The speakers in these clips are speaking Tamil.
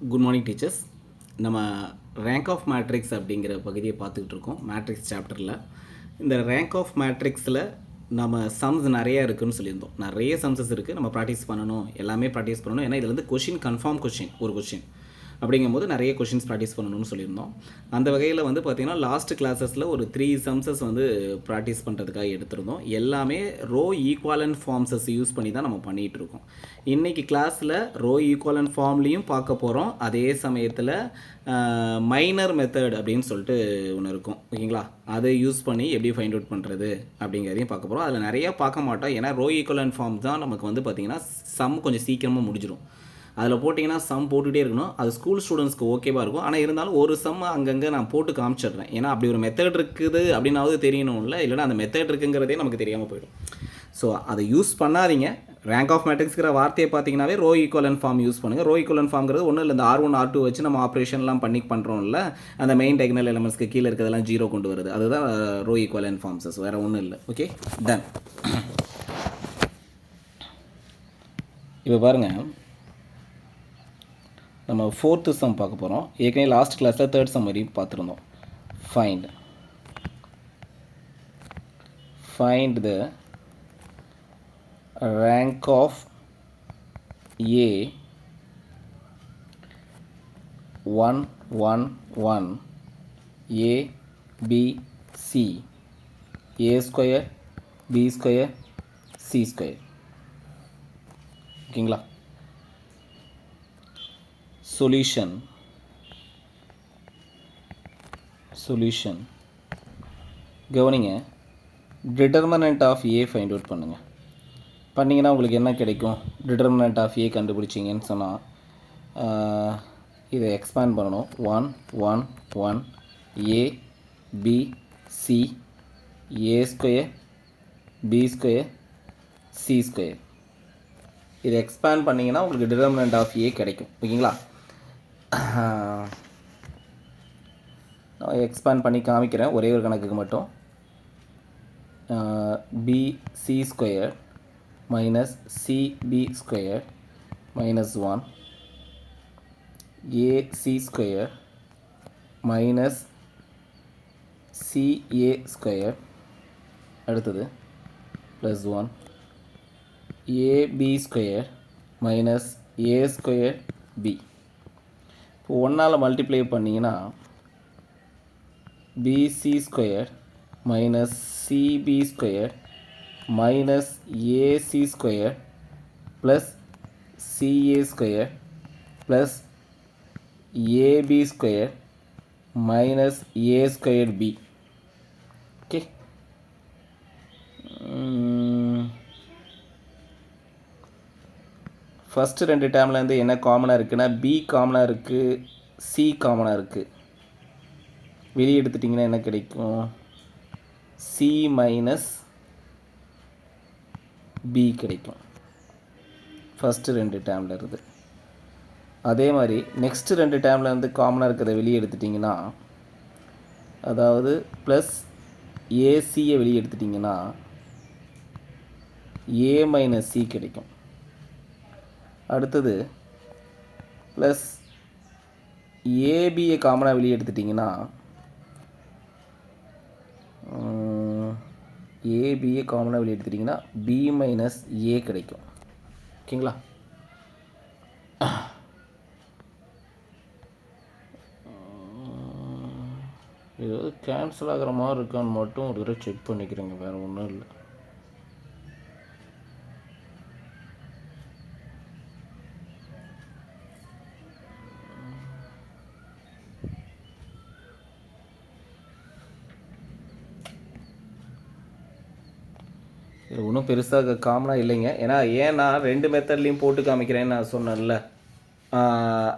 Good morning teachers. நம்ம ரேங்க் ஆஃப் மேட்ரிக்ஸ் அப்படிங்கிற பகுதியை பார்த்துக்கிட்டு இருக்கோம் மேட்ரிக்ஸ் சாப்டரில். இந்த ரேங்க் ஆஃப் மேட்ரிக்ஸில் நம்ம சம்ஸ் நிறைய இருக்குதுன்னு சொல்லியிருந்தோம். நிறைய சம்ஸஸ் இருக்குது, நம்ம ப்ராக்டிஸ் பண்ணணும், எல்லாமே ப்ராக்டிஸ் பண்ணணும். ஏன்னா இதில் வந்து கொஷின் கன்ஃபார்ம் கொஷின் ஒரு கொஷின் அப்படிங்கும்போது நிறைய கொஷின்ஸ் ப்ராக்டிஸ் பண்ணணும்னு சொல்லியிருந்தோம். அந்த வகையில் வந்து பார்த்திங்கன்னா லாஸ்ட் கிளாஸஸில் ஒரு 3 சம்ஸஸ் வந்து ப்ராக்டிஸ் பண்ணுறதுக்காக எடுத்திருந்தோம். எல்லாமே ரோ ஈக்குவலன்ட் ஃபார்ம்ஸஸ் யூஸ் பண்ணி தான் நம்ம பண்ணிகிட்ருக்கோம். இன்றைக்கி கிளாஸில் ரோ ஈக்குவலன்ட் ஃபார்ம்லேயும் பார்க்க போகிறோம். அதே சமயத்தில் மைனர் மெத்தட் அப்படின்னு சொல்லிட்டு ஒன்று இருக்கும், ஓகேங்களா? அதை யூஸ் பண்ணி எப்படி ஃபைண்ட் அவுட் பண்ணுறது அப்படிங்கிறதையும் பார்க்க போகிறோம். அதில் நிறையா பார்க்க மாட்டோம், ஏன்னா ரோ ஈக்குவலன்ட் ஃபார்ம்ஸ் தான் நமக்கு வந்து பார்த்திங்கன்னா சம் கொஞ்சம் சீக்கிரமாக முடிஞ்சிடும். அதில் போட்டிங்கன்னா சம் போட்டுகிட்டே இருக்கணும். அது ஸ்கூல் ஸ்டூடெண்ட்ஸ்க்கு ஓகேவாக இருக்கும். ஆனால் இருந்தாலும் ஒரு சம் அங்கங்கே நான் போட்டு காமிச்சிடுறேன். ஏன்னா அப்படி ஒரு மெத்தட் இருக்குது அப்படின்னாவது தெரியணும்ல, இல்லைனா அந்த மெத்தட் இருக்குங்கிறதே நமக்கு தெரியாமல் போயிடும். ஸோ அதை யூஸ் பண்ணாதீங்க. ரேங்க் ஆஃப் மேட்ரிக்ஸ்கிற வார்த்தையை பார்த்தீங்கன்னாவே ரோ ஈக்குவலன்ட் ஃபார்ம் யூஸ் பண்ணுங்கள். ரோ ஈக்குவலன்ட் ஃபார்ம்ங்கிறது ஒன்றும் இல்லை, இந்த R1 R2 வச்சு நம்ம ஆப்ரேஷன்லாம் பண்ணுறோம்ல, அந்த மெயின் டயகனல் எலமெண்ட்ஸ்க்கு கீழே இருக்கிறதெல்லாம் 0 கொண்டு வருது. அதுதான் ரோ ஈக்குவலன்ட் ஃபார்ம்ஸஸ், வேறு ஒன்றும் இல்லை. Okay, done. இப்போ பாருங்கள், நம்ம 4th சம் பார்க்க போகிறோம். ஏற்கனவே லாஸ்ட் கிளாஸில் 3rd சம் வரையும் பார்த்துருந்தோம். Find the rank of A 1 1 1 A B C A square B square C square. ஓகேங்களா? சொல்யூஷன் கவனிங்க. Determinant of A find out பண்ணுங்கள். பண்ணிங்கன்னா உங்களுக்கு என்ன கிடைக்கும்? டிட்டர்மினன்ட் ஆஃப் ஏ கண்டுபிடிச்சிங்கன்னு சொன்னால் இதை எக்ஸ்பேண்ட் பண்ணணும். 1 1 1 A B C A square B square C square. இதை எக்ஸ்பேண்ட் பண்ணிங்கன்னா உங்களுக்கு டிட்டர்மினன்ட் ஆஃப் ஏ கிடைக்கும். ஓகேங்களா? நான் எக்ஸ்பேண்ட் பண்ணி காமிக்கிறேன் ஒரே ஒரு கணக்குக்கு மட்டும். BC square minus CB square minus 1 AC square minus CA square, அடுத்தது plus 1 AB square minus A square B. இப்போ 1ஆல் மல்டிப்ளை பண்ணிங்கன்னா BC square minus CB square minus AC square plus CA square plus AB square minus A square B. Okay, first 2 டேர்ம்லேருந்து என்ன காமனாக இருக்குன்னா பி காமனாக இருக்குது, சி காமனாக இருக்குது. வெளியே எடுத்துட்டிங்கன்னா என்ன கிடைக்கும்? சி மைனஸ் பி கிடைக்கும் ஃபஸ்ட்டு 2 டேர்மில் இருக்குது. அதே மாதிரி நெக்ஸ்ட்டு 2 டேர்மில் வந்து காமனாக இருக்கிறத வெளியே எடுத்துட்டிங்கன்னா, அதாவது ப்ளஸ் ஏசியை வெளியே எடுத்துட்டிங்கன்னா ஏ மைனஸ் சி கிடைக்கும். அடுத்தது ப்ளஸ் ஏபியை காமனாக வெளியே எடுத்துட்டிங்கன்னா ஏபியை காமனாக வெளியே எடுத்துட்டிங்கன்னா பி மைனஸ் ஏ கிடைக்கும். ஓகேங்களா? ஏதாவது கேன்சல் ஆகிற மாதிரி இருக்கான்னு மட்டும் ஒரு தடவை செக் பண்ணிக்கிறேங்க, வேறு ஒன்றும் இல்லை. இது ஒன்றும் பெருசாக காமனாக இல்லைங்க. ஏன்னா 2 மெத்தட்லேயும் போட்டு காமிக்கிறேன்னு நான் சொன்னேன்ல.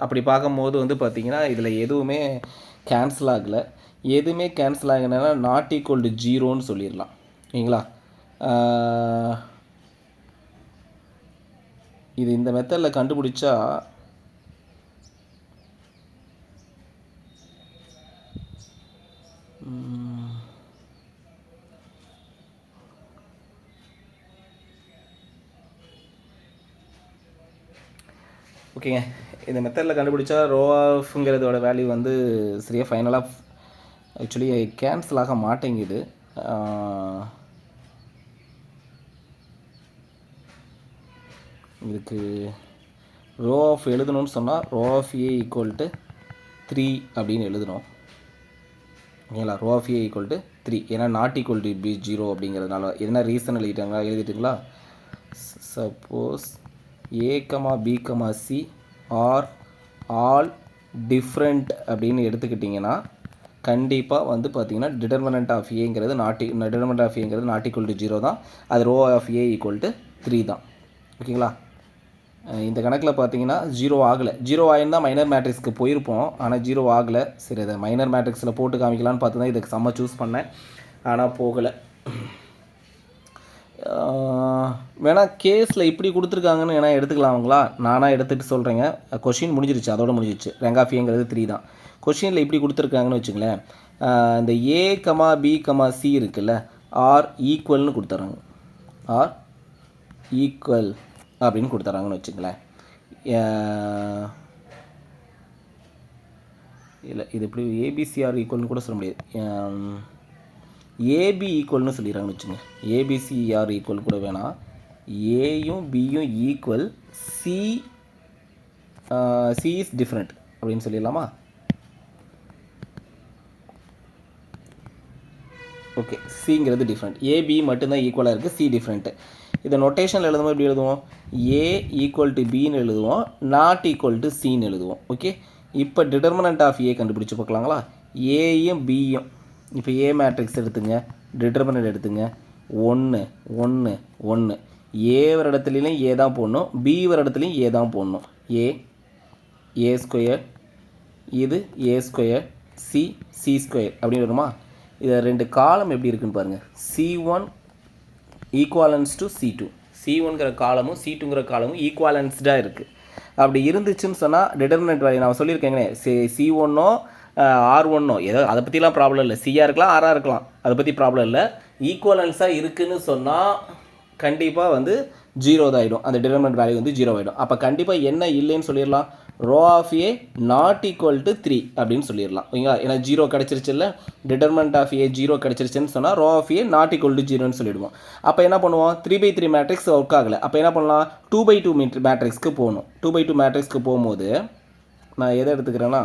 அப்படி பார்க்கும்போது வந்து பார்த்திங்கன்னா இதில் எதுவுமே கேன்சல் ஆகலை. எதுவுமே கேன்சல் ஆகினா நாட் ஈக்குவல் டு 0ன்னு சொல்லிடலாம். ஓகேங்களா? இது இந்த மெத்தடில் கண்டுபிடிச்சா ஓகேங்க, இந்த மெத்தடில் கண்டுபிடிச்சா ரோ ஆஃப்ங்கிறதோட வேல்யூ வந்து சரியாக ஃபைனலாக ஆக்சுவலி கேன்சல் ஆக மாட்டேங்குது. இதுக்கு ரோ ஆஃப் எழுதணும்னு சொன்னால் rho of A equal to 3 அப்படின்னு எழுதணும். ஓகேங்களா? Rho of A equal to 3, ஏன்னா நாட் ஈக்குவல் டு பி 0 அப்படிங்கிறதுனால. எதனா ரீசன் எழுதிட்டுங்களா? Suppose A comma B comma C are all different அப்படின்னு எடுத்துக்கிட்டிங்கன்னா கண்டிப்பாக வந்து பார்த்திங்கன்னா டிட்டர்மினன்ட் ஆஃப் ஏங்கிறது நாட் ஈக்குவல் டு 0 தான். அது rho of A equal to 3 தான். ஓகேங்களா? இந்த கணக்கில் பார்த்தீங்கன்னா 0 ஆகலை. 0 ஆயிருந்தால் மைனர் மேட்ரிக்ஸ்க்கு போயிருப்போம், ஆனால் 0 ஆகலை. சரி, அதை மைனர் மேட்ரிக்ஸில் போட்டு காமிக்கலான்னு பார்த்து தான் இதுக்கு செம்ம சூஸ் பண்ணேன், ஆனால் போகலை. வேணால் கேஸில் இப்படி கொடுத்துருக்காங்கன்னு வேணால் எடுத்துக்கலாங்களா? நானாக எடுத்துகிட்டு சொல்கிறேங்க. கொஷின் முடிஞ்சிருச்சு, அதோடு முடிஞ்சிருச்சு. ரேங்க் ஆஃப் ஏங்கிறது 3 தான். கொஷினில் இப்படி கொடுத்துருக்காங்கன்னு வச்சுங்களேன். இந்த A comma B comma C இருக்குல்ல, ஆர் ஈக்குவல்னு கொடுத்துட்றாங்க. ஆர் ஈக்குவல் அப்படின்னு கொடுத்துறாங்கன்னு வச்சுங்களேன். இல்லை, இது எப்படி ஏபிசிஆர் ஈக்குவல்னு கூட சொல்ல முடியாது. ஏபி ஈக்குவல்னு சொல்லிடுறாங்கன்னு வச்சுங்க. ஏபிசிஆர் ஈக்குவல் கூட வேணாம். ஏயும் பியும் ஈக்குவல், சி இஸ் டிஃப்ரெண்ட் அப்படின்னு சொல்லிடலாமா? ஓகே, சிங்கிறது டிஃப்ரெண்ட், ஏபி மட்டும்தான் ஈக்குவலாக இருக்குது, சி டிஃப்ரெண்ட்டு. இதை நொட்டேஷனில் எழுதும்போது எப்படி எழுதுவோம்? ஏ ஈக்குவல் டு பின்னு எழுதுவோம், நாட் ஈக்குவல் டு சின்னு எழுதுவோம். ஓகே, இப்போ டிட்டர்மினன்ட் ஆஃப் ஏ கண்டுபிடிச்சி பார்க்கலாங்களா? ஏயும் பியும், இப்போ ஏ மேட்ரிக்ஸ் எடுத்துங்க, டிட்டர்மினன்ட் எடுத்துங்க. 1 1 1. ஏ வர இடத்துலையும் ஏ தான் போடணும், பி வர இடத்துலையும் ஏ தான் போடணும். ஏ ஸ்கொயர், இது ஏ ஸ்கொயர், சி ஸ்கொயர் அப்படின்னு வருமா? இதை 2 காலம் எப்படி இருக்குன்னு பாருங்கள். C1 equivalence to C2. C1ங்கிற காலமும் C2ங்கிற காலமும் ஈக்குவலன்ஸ்டாக இருக்குது. அப்படி இருந்துச்சுன்னு சொன்னால் டிட்டர்மினன்ட் வேல்யூ நான் சொல்லியிருக்கேங்கண்ணே, C1ஓ R1ஓ ஏதோ அதை பற்றிலாம் ப்ராப்ளம் இல்லை. சியாக இருக்கலாம், ஆராக இருக்கலாம், அதை பற்றி ப்ராப்ளம் இல்லை. ஈக்குவலன்ஸாக இருக்குதுன்னு சொன்னால் கண்டிப்பாக வந்து 0 தான் ஆகிடும். அந்த டிட்டர்மினன்ட் வேல்யூ வந்து 0 ஆகிடும். அப்போ கண்டிப்பாக என்ன இல்லைன்னு சொல்லிடலாம்? Row of A not equal to 3 அப்படின்னு சொல்லிடலாம். ஓகேங்களா? ஏன்னா 0 கிடச்சிருச்சு இல்லை, டிட்டர்மினன்ட் ஆஃப் ஏ 0 கிடச்சிருச்சுன்னு சொன்னால் rho of A not equal to 0ன்னு சொல்லிடுவோம். அப்போ என்ன பண்ணுவோம்? 3/3 மேட்ரிக்ஸ் ஒர்க் ஆகலை. அப்போ என்ன பண்ணலாம்? 2/2 மேட்ரிக்ஸ்க்கு போகணும். 2/2 மேட்ரிக்ஸ்க்கு போகும்போது நான் எதை எடுத்துக்கிறேன்னா,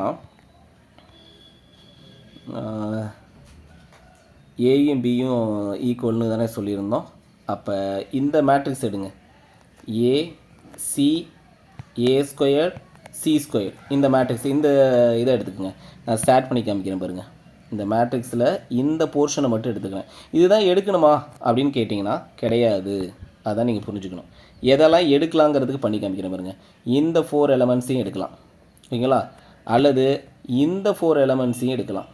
ஏயும் பியும் ஈக்குவல்னு தானே சொல்லியிருந்தோம். அப்போ இந்த மேட்ரிக்ஸ் எடுங்க. A C A square C square, இந்த மேட்ரிக்ஸ், இந்த இதை எடுத்துக்கோங்க. நான் ஸ்டார்ட் பண்ணி காமிக்கிறேன் பாருங்கள். இந்த மேட்ரிக்ஸில் இந்த போர்ஷனை மட்டும் எடுத்துக்கிறேன். இதுதான் எடுக்கணுமா அப்படின்னு கேட்டிங்கன்னா கிடையாது. அதான் நீங்கள் புரிஞ்சுக்கணும். எதெல்லாம் எடுக்கலாங்கிறதுக்கு பண்ணி காமிக்கிறேன் பாருங்கள். இந்த 4 எலமெண்ட்ஸையும் எடுக்கலாம், ஓகேங்களா? அல்லது இந்த 4 எலமெண்ட்ஸையும் எடுக்கலாம்,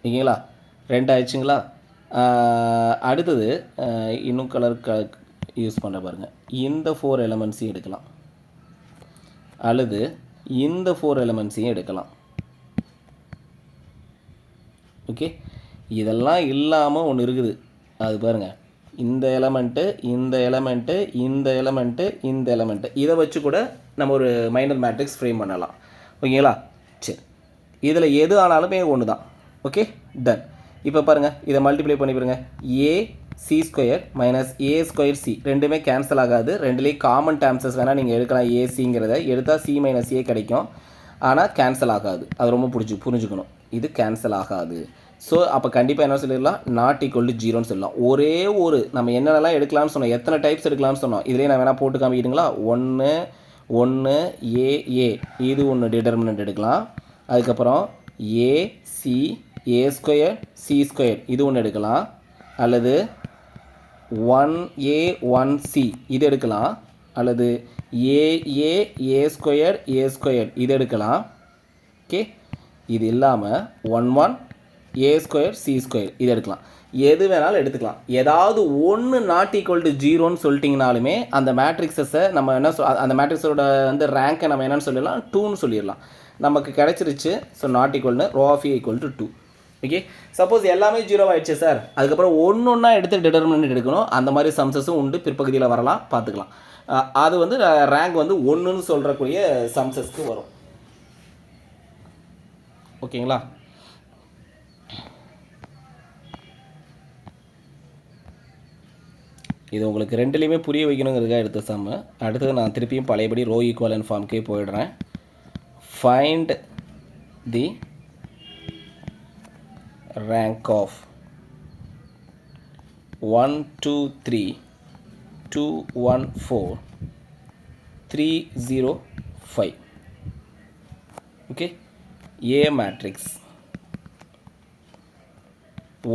ஓகேங்களா? 2 ஆயிடுச்சுங்களா? அடுத்தது இன்னும் கலர் யூஸ் பண்ண பாருங்கள். இந்த 4 எலமெண்ட்ஸையும் எடுக்கலாம், அல்லது இந்த 4 எலமெண்ட்ஸையும் எடுக்கலாம். ஓகே, இதெல்லாம் இல்லாமல் ஒன்று இருக்குது, அது பாருங்கள். இந்த எலமெண்ட்டு, இந்த எலமெண்ட்டு, இந்த எலமெண்ட்டு, இந்த எலமெண்ட்டு, இதை வச்சு கூட நம்ம ஒரு மைனர் மேட்ரிக்ஸ் ஃப்ரேம் பண்ணலாம். ஓகேங்களா? சரி, இதில் எது ஆனாலுமே ஒன்று தான். Okay, done. இப்போ பாருங்கள், இதை மல்டிப்ளை பண்ணி பாருங்கள். A C square minus A square C ரெண்டுமே கேன்சல் ஆகாது. ரெண்டுலேயும் காமன் டேர்ம்ஸஸ் வேணால் நீங்கள் எடுக்கலாம். ஏசிங்கிறத எடுத்தால் சி மைனஸ் ஏ கிடைக்கும், ஆனால் கேன்சல் ஆகாது. அது ரொம்ப புரிஞ்சுக்கணும். இது கேன்சல் ஆகாது. ஸோ அப்போ கண்டிப்பாக என்ன சொல்லிடலாம்? நாட் ஈக்குவல் டு 0ன்னு சொல்லலாம். ஒரே ஒரு நம்ம என்னென்னலாம் எடுக்கலாம்னு சொன்னோம், எத்தனை டைப்ஸ் எடுக்கலாம்னு சொன்னோம். இதிலே நான் வேணால் போட்டு காமிக்கிட்டுங்களா? 1 1 ஏ இது ஒன்று டிட்டர்மினன்ட் எடுக்கலாம். அதுக்கப்புறம் A C A square C square இது ஒன்று எடுக்கலாம். அல்லது 1a 1c இது எடுக்கலாம். அல்லது ஏ ஸ்கொயர் இது எடுக்கலாம். ஓகே, இது இல்லாமல் 1 ஏ ஸ்கொயர் சி ஸ்கொயர் இது எடுக்கலாம். எது வேணாலும் எடுத்துக்கலாம். ஏதாவது ஒன்று நாட் ஈக்குவல் டு 0ன்னு சொல்லிட்டிங்கனாலுமே அந்த மேட்ரிக்ஸஸை நம்ம என்ன அந்த மேட்ரிக்ஸோட வந்து ரேங்கை நம்ம என்னென்னு சொல்லிடலாம்? 2ன்னு சொல்லிடலாம். நமக்கு கிடச்சிருச்சு. ஸோ நாட் ஈக்குவல்னு rho of A equal to 2. Okay, suppose எல்லாமே 0 ஆகிடுச்சு சார், அதுக்கப்புறம் ஒன்று ஒன்றா எடுத்து டிட்டர்மினன்ட் எடுக்கணும். அந்த மாதிரி சம்சஸும் உண்டு, பிற்பகுதியில் வரலாம், பார்த்துக்கலாம். அது வந்து ரேங்க் வந்து 1ன்னு சொல்கிறக்கூடிய சம்சஸ்க்கு வரும். ஓகேங்களா? இது உங்களுக்கு ரெண்டுலேயுமே புரிய வைக்கணுங்கிறதுக்காக எடுத்த சம்மு. அடுத்தது நான் திருப்பியும் பழையபடி ரோ ஈக்குவலன்ட் ஃபார்முக்கே போயிடுறேன். Find the rank of 1 2 3 2 1 4 3 0 5. Okay, A matrix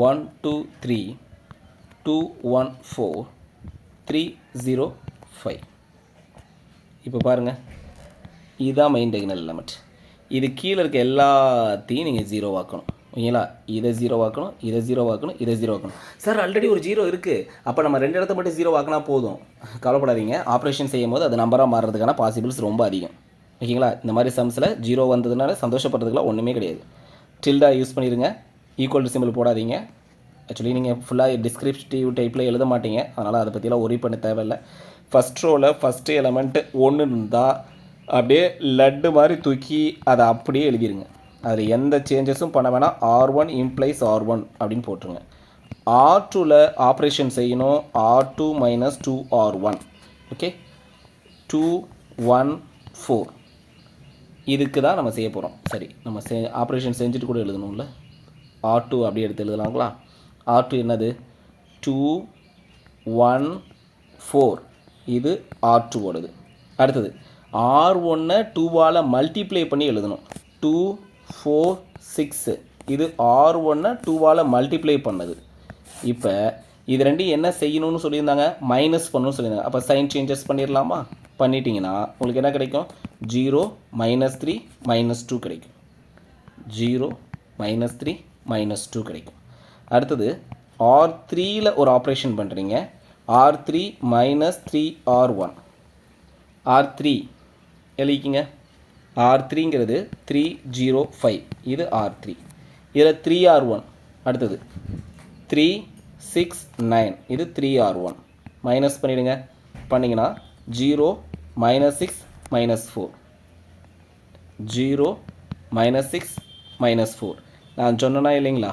1 2 3 2 1 4 3 0 5. இப்போ பாருங்கள், இதுதான் மெயின் டைகனல் எலிமெண்ட். இது கீழே இருக்க எல்லாத்தையும் நீங்கள் 0 ஆக்கணும். ஓகேங்களா? இதை 0 ஆக்கணும், இதை 0 ஆக்கணும், இதை 0 ஆக்கணும். சார் ஆல்ரெடி ஒரு 0 இருக்குது, அப்போ நம்ம 2 இடத்த மட்டும் 0 ஆக்கினா போதும். கவலைப்படாதீங்க, ஆப்ரேஷன் செய்யும் போது அது நம்பராக மாறுறதுக்கான பாசிபிள்ஸ் ரொம்ப அதிகம். ஓகேங்களா? இந்த மாதிரி சம்ஸில் 0 வந்ததுனால சந்தோஷப்படுறதுக்குலாம் ஒன்றுமே கிடையாது. டில்டா யூஸ் பண்ணிடுங்க, ஈக்குவல் டு சிம்பிள் போடாதீங்க. ஆக்சுவலி நீங்கள் ஃபுல்லாக டிஸ்கிரிப்டிவ் டைப்பில் எழுத மாட்டீங்க, அதனால் அதை பற்றிலாம் ஒரி பண்ண தேவையில்லை. ஃபஸ்ட் ரோவில் ஃபஸ்ட்டு எலமெண்ட்டு 1 இருந்தால் அப்படியே லட்டு மாதிரி தூக்கி அதை அப்படியே எழுதிருங்க. அதில் எந்த சேஞ்சஸும் பண்ண வேணாம். R1 இம்ப்ளைஸ் R1 அப்படின்னு போட்டுருங்க. R2ல் ஆப்ரேஷன் செய்யணும். R2 minus 2R1. ஓகே, 2 1 4 இதுக்கு தான் நம்ம செய்ய போகிறோம். சரி, நம்ம ஆப்ரேஷன் செஞ்சுட்டு கூட எழுதணும்ல. R2 அப்படியே எடுத்து எழுதலாங்களா? R2 என்னது? 2 1 4. இது R2 ஓடுது. அடுத்தது R1 2ஆல் மல்டிப்ளை பண்ணி எழுதணும். 2 4 6. இது R1 2ஆல் மல்டிப்ளை பண்ணது. இப்போ இது ரெண்டும் என்ன செய்யணும்னு சொல்லியிருந்தாங்க? மைனஸ் பண்ணணும்னு சொல்லியிருந்தாங்க. அப்போ சைன் சேஞ்சஸ் பண்ணிடலாமா? பண்ணிட்டீங்கன்னா உங்களுக்கு என்ன கிடைக்கும்? 0 -3 -2 கிடைக்கும். 0 -3 -2 கிடைக்கும். அடுத்தது R3ல் ஒரு ஆப்ரேஷன் பண்ணுறீங்க. R3 -3R1. R3 எழுதிக்கிங்க. R3ங்கிறது 3 0 5. இது R3. இதில் 3R1. அடுத்தது 3 6 9. இது 3R1. மைனஸ் பண்ணிவிடுங்க. பண்ணிங்கன்னா 0 -6 -4. 0 -6 -4. நான் சொன்னேன்னா இல்லைங்களா?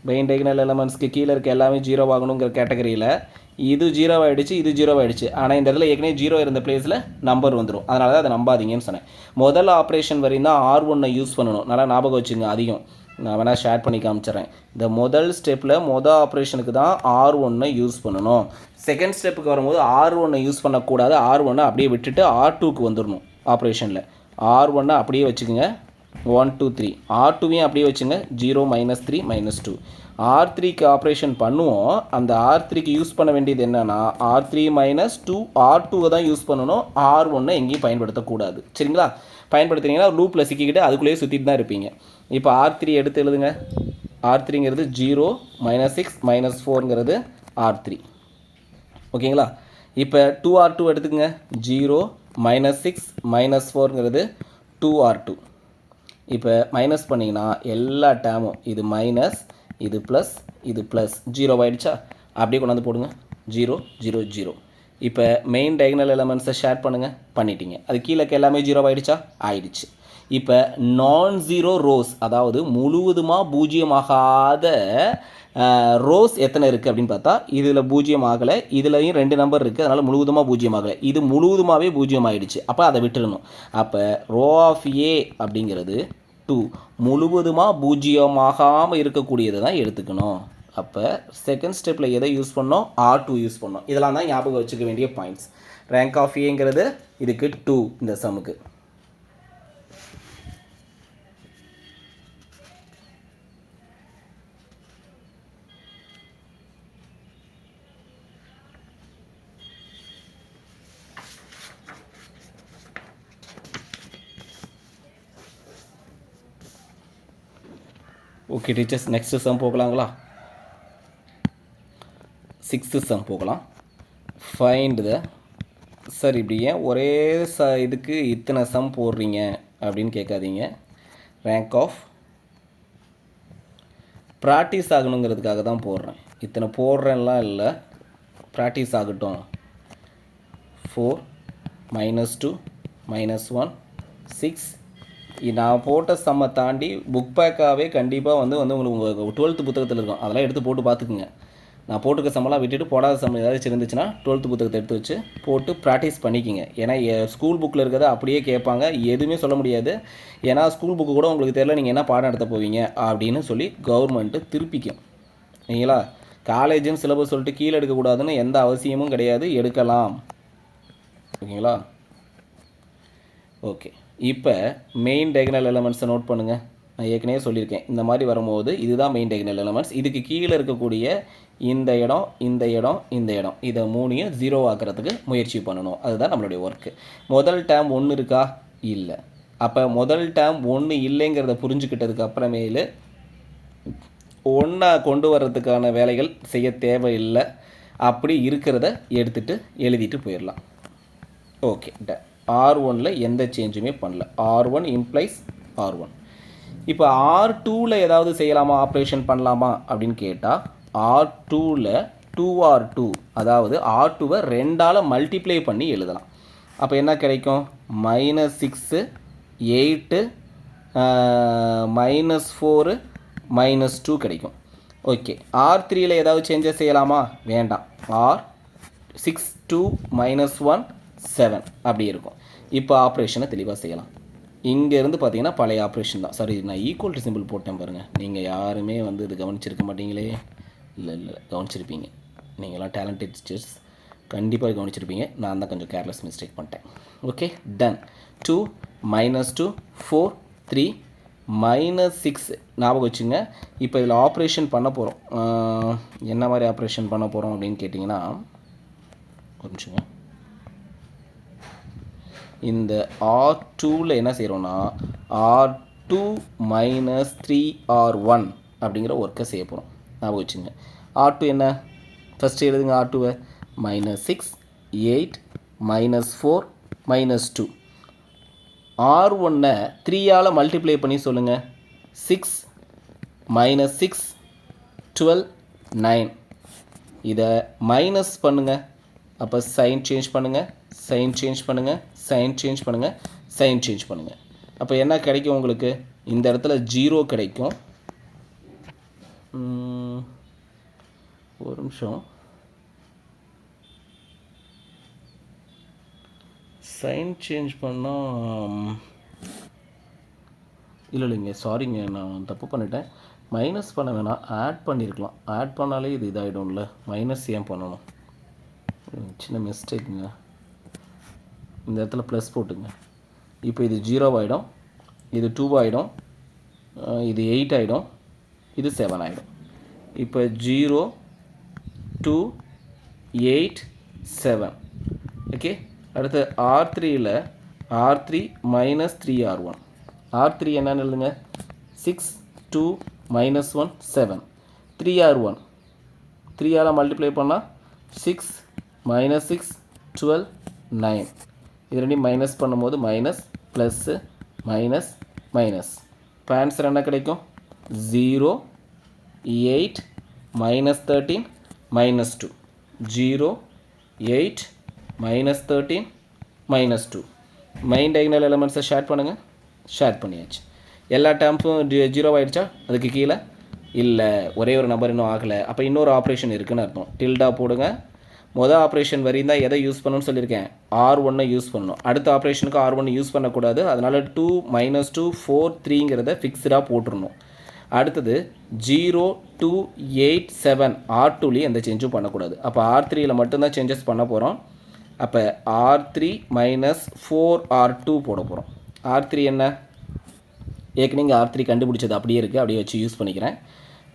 மெயின் டைகனல் எலமெண்ட்ஸ்க்கு கீழே இருக்க எல்லாமே 0 ஆகணுங்கிற கேட்டகரியில் இது 0 ஆகிடுச்சு, இது 0 ஆகிடுச்சு. ஆனால் இந்த இடத்துல ஏற்கனவே 0 இருந்த பிளேஸில் நம்பர் வந்துடும். அதனால தான் அதை நம்பாதீங்கன்னு சொன்னேன். முதல் ஆப்ரேஷன் வரையும் தான் R1 யூஸ் பண்ணணும். நல்லா ஞாபகம் வச்சுங்க. அதிகம் நான் வேணால் ஷேர் பண்ணி காமிச்சிட்றேன். இந்த முதல் ஸ்டெப்பில் ஆப்ரேஷனுக்கு தான் R1 யூஸ் பண்ணணும். செகண்ட் ஸ்டெப்புக்கு வரும்போது R1 யூஸ் பண்ணக்கூடாது. R1 அப்படியே விட்டுட்டு R2க்கு வந்துடணும். ஆப்ரேஷனில் R1 அப்படியே வச்சுக்கோங்க. 1 2 3. R2வையும் அப்படியே வச்சுங்க. 0 -3 -2. R3க்கு ஆப்ரேஷன் பண்ணுவோம். அந்த R3க்கு யூஸ் பண்ண வேண்டியது என்னென்னா R3 -2 R2வை தான் யூஸ் பண்ணணும். R1 எங்கேயும் பயன்படுத்தக்கூடாது. சரிங்களா? பயன்படுத்துனீங்கன்னா லூப்பில் சிக்கிக்கிட்டு அதுக்குள்ளேயே சுற்றிட்டு தான் இருப்பீங்க. இப்போ R3 எடுத்து எழுதுங்க. R3ங்கிறது 0 -6 -4ங்கிறது R3. ஓகேங்களா? இப்போ 2R2 எடுத்துக்கங்க. 0 -6 -4ங்கிறது 2R2. இப்போ மைனஸ் பண்ணிங்கன்னா எல்லா டேமும் இது மைனஸ், இது ப்ளஸ், இது ப்ளஸ் 0 ஆகிடுச்சா? அப்படியே கொண்டாந்து போடுங்க. 0 0 0. இப்போ மெயின் டைகனல் எலமெண்ட்ஸை ஷேர் பண்ணுங்கள். பண்ணிட்டீங்க. அது கீழே எல்லாமே 0 ஆகிடுச்சா? ஆயிடுச்சு. இப்போ நான் ஜீரோ ரோஸ், அதாவது முழுவதுமாக பூஜ்ஜியமாகாத ரோஸ் எத்தனை இருக்குது அப்படின்னு பார்த்தா இதில் பூஜ்ஜியம் ஆகலை, இதுலையும் 2 நம்பர் இருக்குது. அதனால் முழுவதுமாக பூஜ்ஜியம் ஆகலை. இது முழுவதுமாகவே பூஜ்ஜியம் ஆகிடுச்சு. அப்போ அதை விட்டுடணும். அப்போ ரோ ஆஃப் ஏ அப்படிங்கிறது 2 முழுவதுமாக பூஜ்ஜியமாகாமல் இருக்கக்கூடியதை தான் எடுத்துக்கணும். அப்போ செகண்ட் ஸ்டெப்பில் எதை யூஸ் பண்ணோம்? R2 யூஸ் பண்ணோம். இதெல்லாம் தான் ஞாபகம் வச்சுக்க வேண்டிய பாயிண்ட்ஸ். ரேங்க் ஆஃப் ஏங்கிறது இதுக்கு 2 இந்த சமுக்கு. ஓகே டீச்சர்ஸ், நெக்ஸ்ட் சம் போகலாங்களா? 6th சம் போகலாம். ஃபைண்ட் த, சார் இப்படி ஏன் ஒரே இதுக்கு இத்தனை சம் போடுறீங்க அப்படின்னு கேட்காதீங்க. ரேங்க் ஆஃப் ப்ராக்டிஸ் ஆகணுங்கிறதுக்காக தான் போடுறேன். இத்தனை போடுறேன்லாம் இல்லை, ப்ராக்டிஸ் ஆகட்டும். 4 -2 -1 6. நான் போட்ட சம்மை தாண்டி புக் பேக்காகவே கண்டிப்பாக வந்து உங்களுக்கு 12th புத்தகத்தில் இருக்கும். அதெல்லாம் எடுத்து போட்டு பார்த்துக்குங்க. நான் போட்டுக்க சம்மெல்லாம் விட்டுட்டு போடாத சம் ஏதாச்சும் இருந்துச்சுன்னா 12th புத்தகத்தை எடுத்து வச்சு போட்டு ப்ராக்டிஸ் பண்ணிக்கிங்க. ஏன்னா ஸ்கூல் புக்கில் இருக்கிறத அப்படியே கேட்பாங்க, எதுவுமே சொல்ல முடியாது. ஏன்னா ஸ்கூல் புக்கு கூட உங்களுக்கு தெரியல, நீங்கள் என்ன பாடம் எடுத்த போவீங்க அப்படின்னு சொல்லி கவர்மெண்ட்டு திருப்பிக்கும். சரிங்களா? காலேஜுன்னு சிலபஸ் சொல்லிட்டு கீழே எடுக்கக்கூடாதுன்னு எந்த அவசியமும் கிடையாது, எடுக்கலாம். ஓகேங்களா? ஓகே, இப்போ மெயின் டயகனல் எலமெண்ட்ஸை நோட் பண்ணுங்கள். நான் ஏற்கனவே சொல்லியிருக்கேன், இந்த மாதிரி வரும்போது இதுதான் மெயின் டயகனல் எலமெண்ட்ஸ். இதுக்கு கீழே இருக்கக்கூடிய இந்த இடம், இந்த இடம், இந்த இடம், இதை 3ஐயும் 0 ஆக்கிறதுக்கு முயற்சி பண்ணணும். அதுதான் நம்மளுடைய ஒர்க்கு. முதல் டேர்ம் 1 இருக்கா? இல்லை. அப்போ முதல் டேர்ம் 1 இல்லைங்கிறத புரிஞ்சுக்கிட்டதுக்கு அப்புறமேலு 1 கொண்டு வர்றதுக்கான வேலைகள் செய்ய தேவையில்லை. அப்படி இருக்கிறத எடுத்துகிட்டு எழுதிட்டு போயிடலாம். ஓகே, R1ல் எந்த சேஞ்சுமே பண்ணல. R1 implies R1. இப்போ R2ல் ஏதாவது செய்யலாமா, ஆப்ரேஷன் பண்ணலாமா அப்படின்னு கேட்டால் R2ல் 2R2, அதாவது R2வை 2ஆல் மல்டிப்ளை பண்ணி எழுதலாம். அப்போ என்ன கிடைக்கும்? -6 8 -4 -2 கிடைக்கும். ஓகே, R3ல் ஏதாவது சேஞ்சஸ் செய்யலாமா? வேண்டாம். R6 2 -1 7 அப்படி இருக்கும். இப்போ ஆப்ரேஷனை தெளிவாக செய்யலாம். இங்கேருந்து பார்த்தீங்கன்னா பழைய ஆப்ரேஷன் தான். சாரி, நான் ஈக்குவல் டு சிம்பிள் போட்டேன் பாருங்கள். நீங்கள் யாருமே வந்து இது கவனிச்சிருக்க மாட்டீங்களே. இல்லை கவனிச்சிருப்பீங்க. நீங்களாம் டேலண்டட் டீச்சர்ஸ், கண்டிப்பாக கவனிச்சிருப்பீங்க. நான் தான் கொஞ்சம் கேர்லெஸ் மிஸ்டேக் பண்ணிட்டேன். Okay, done. 2 -2 4 3 -6 ஞாபகம் வச்சுங்க. இப்போ இதில் ஆப்ரேஷன் பண்ண போகிறோம். என்ன மாதிரி ஆப்ரேஷன் பண்ண போகிறோம் அப்படின்னு கேட்டிங்கன்னா, ஒரு நிமிஷங்க. இந்த R2ல் என்ன செய்கிறோன்னா R2 -3R1 அப்படிங்கிற ஒர்க்கை செய்ய போகிறோம். ஞாபகம் வச்சுங்க. R2 என்ன? ஃபஸ்ட்டு எழுதுங்க R2வை. -6 8 -4 -2. R1-ஐ 3ஆல் மல்டிப்ளை பண்ணி சொல்லுங்கள். 6 -6 12 9. இதை மைனஸ் பண்ணுங்கள். அப்போ சைன் சேஞ்ச் பண்ணுங்கள், சைன் சேஞ்ச் பண்ணுங்கள், சைன் சேஞ்ச் பண்ணுங்கள், சைன் சேஞ்ச் பண்ணுங்கள். அப்போ என்ன கிடைக்கும் உங்களுக்கு? இந்த இடத்துல 0 கிடைக்கும். ஒரு நிமிஷம். சைன் சேஞ்ச் பண்ணால் இல்லைங்க, சாரிங்க, நான் தப்பு பண்ணிட்டேன். மைனஸ் பண்ண வேணாம், ஆட் பண்ணியிருக்கலாம். ஆட் பண்ணாலே இது இதாகிடும்ல, மைனஸ் ஏன் பண்ணணும்? சின்ன மிஸ்டேக்குங்க. இந்த இடத்துல ப்ளஸ் போட்டுங்க. இப்போ இது 0 ஆகிடும், இது 2 ஆகிடும், இது 8 ஆகிடும், இது 7 ஆகிடும். இப்போ 0 2 8 7. ஓகே, அடுத்து R3ல் R3 -3R1. R3 என்னன்னு எழுதுங்க. 6 2 -1 7. 3R1 3ஆல் மல்டிப்ளை பண்ணால் 6 -6 12 9. இது ரெண்டையும் மைனஸ் பண்ணும்போது மைனஸ் ப்ளஸ்ஸு மைனஸ் மைனஸ். இப்போ ஆன்சர் என்ன கிடைக்கும்? 0 8 -13 -2. 0 8 -13 -2. மெயின் டயகனல் எலமெண்ட்ஸை ஷேர் பண்ணுங்கள். ஷேர் பண்ணியாச்சு. எல்லா டேர்ம்ஸும் 0 ஆகிடுச்சா? அதுக்கு கீழே இல்லை, ஒரே ஒரு நம்பர் இன்னும் ஆகலை. அப்போ இன்னொரு ஆப்ரேஷன் இருக்குதுன்னு அர்த்தம். டில்டா போடுங்க. மொதல் ஆப்ரேஷன் வரையும் தான் எதை யூஸ் பண்ணணும்னு சொல்லியிருக்கேன், R1-ஐ யூஸ் பண்ணணும். அடுத்த ஆப்ரேஷனுக்கு R1 யூஸ் பண்ணக்கூடாது. அதனால் 2 -2 4 3ங்கிறத ஃபிக்ஸ்டாக போட்டுருணும். அடுத்தது 0 2 8 7 R2லேயும் எந்த சேஞ்சும் பண்ணக்கூடாது. அப்போ R3யில் மட்டும்தான் சேஞ்சஸ் பண்ண போகிறோம். அப்போ R3 -4R2 போட போகிறோம். R3 என்ன? ஏற்கனவே இங்கே R3 கண்டுபிடிச்சது அப்படியே இருக்குது, அப்படியே வச்சு யூஸ் பண்ணிக்கிறேன்.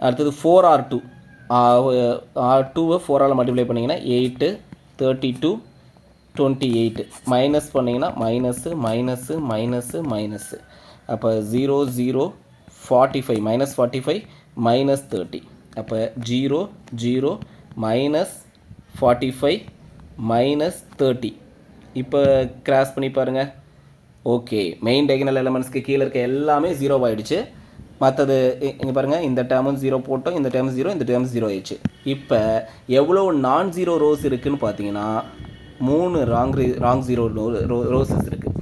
அடுத்தது 4R2. R2வை 4ஆல் மல்டிப்ளை பண்ணிங்கன்னா 8 32 28. மைனஸ் பண்ணிங்கன்னா மைனஸு மைனஸு மைனஸு மைனஸு. அப்போ 0 0 45 -45 -30. அப்போ 0 0 -45 -30. இப்போ கிராஸ் பண்ணி பாருங்கள். ஓகே, மெயின் டயகனல் எலமெண்ட்ஸ்க்கு கீழே இருக்க எல்லாமே 0 ஆகிடுச்சு. மற்றது இங்கே பாருங்கள், இந்த டேர்மும் 0 போட்டோம், இந்த டேர்ம் 0, இந்த டேர்ம் 0 ஆயிடுச்சு. இப்போ எவ்வளோ நான் 0 ரோஸ் இருக்குதுன்னு பார்த்தீங்கன்னா 3 ராங் ஜீரோ ரோஸஸ் இருக்குது,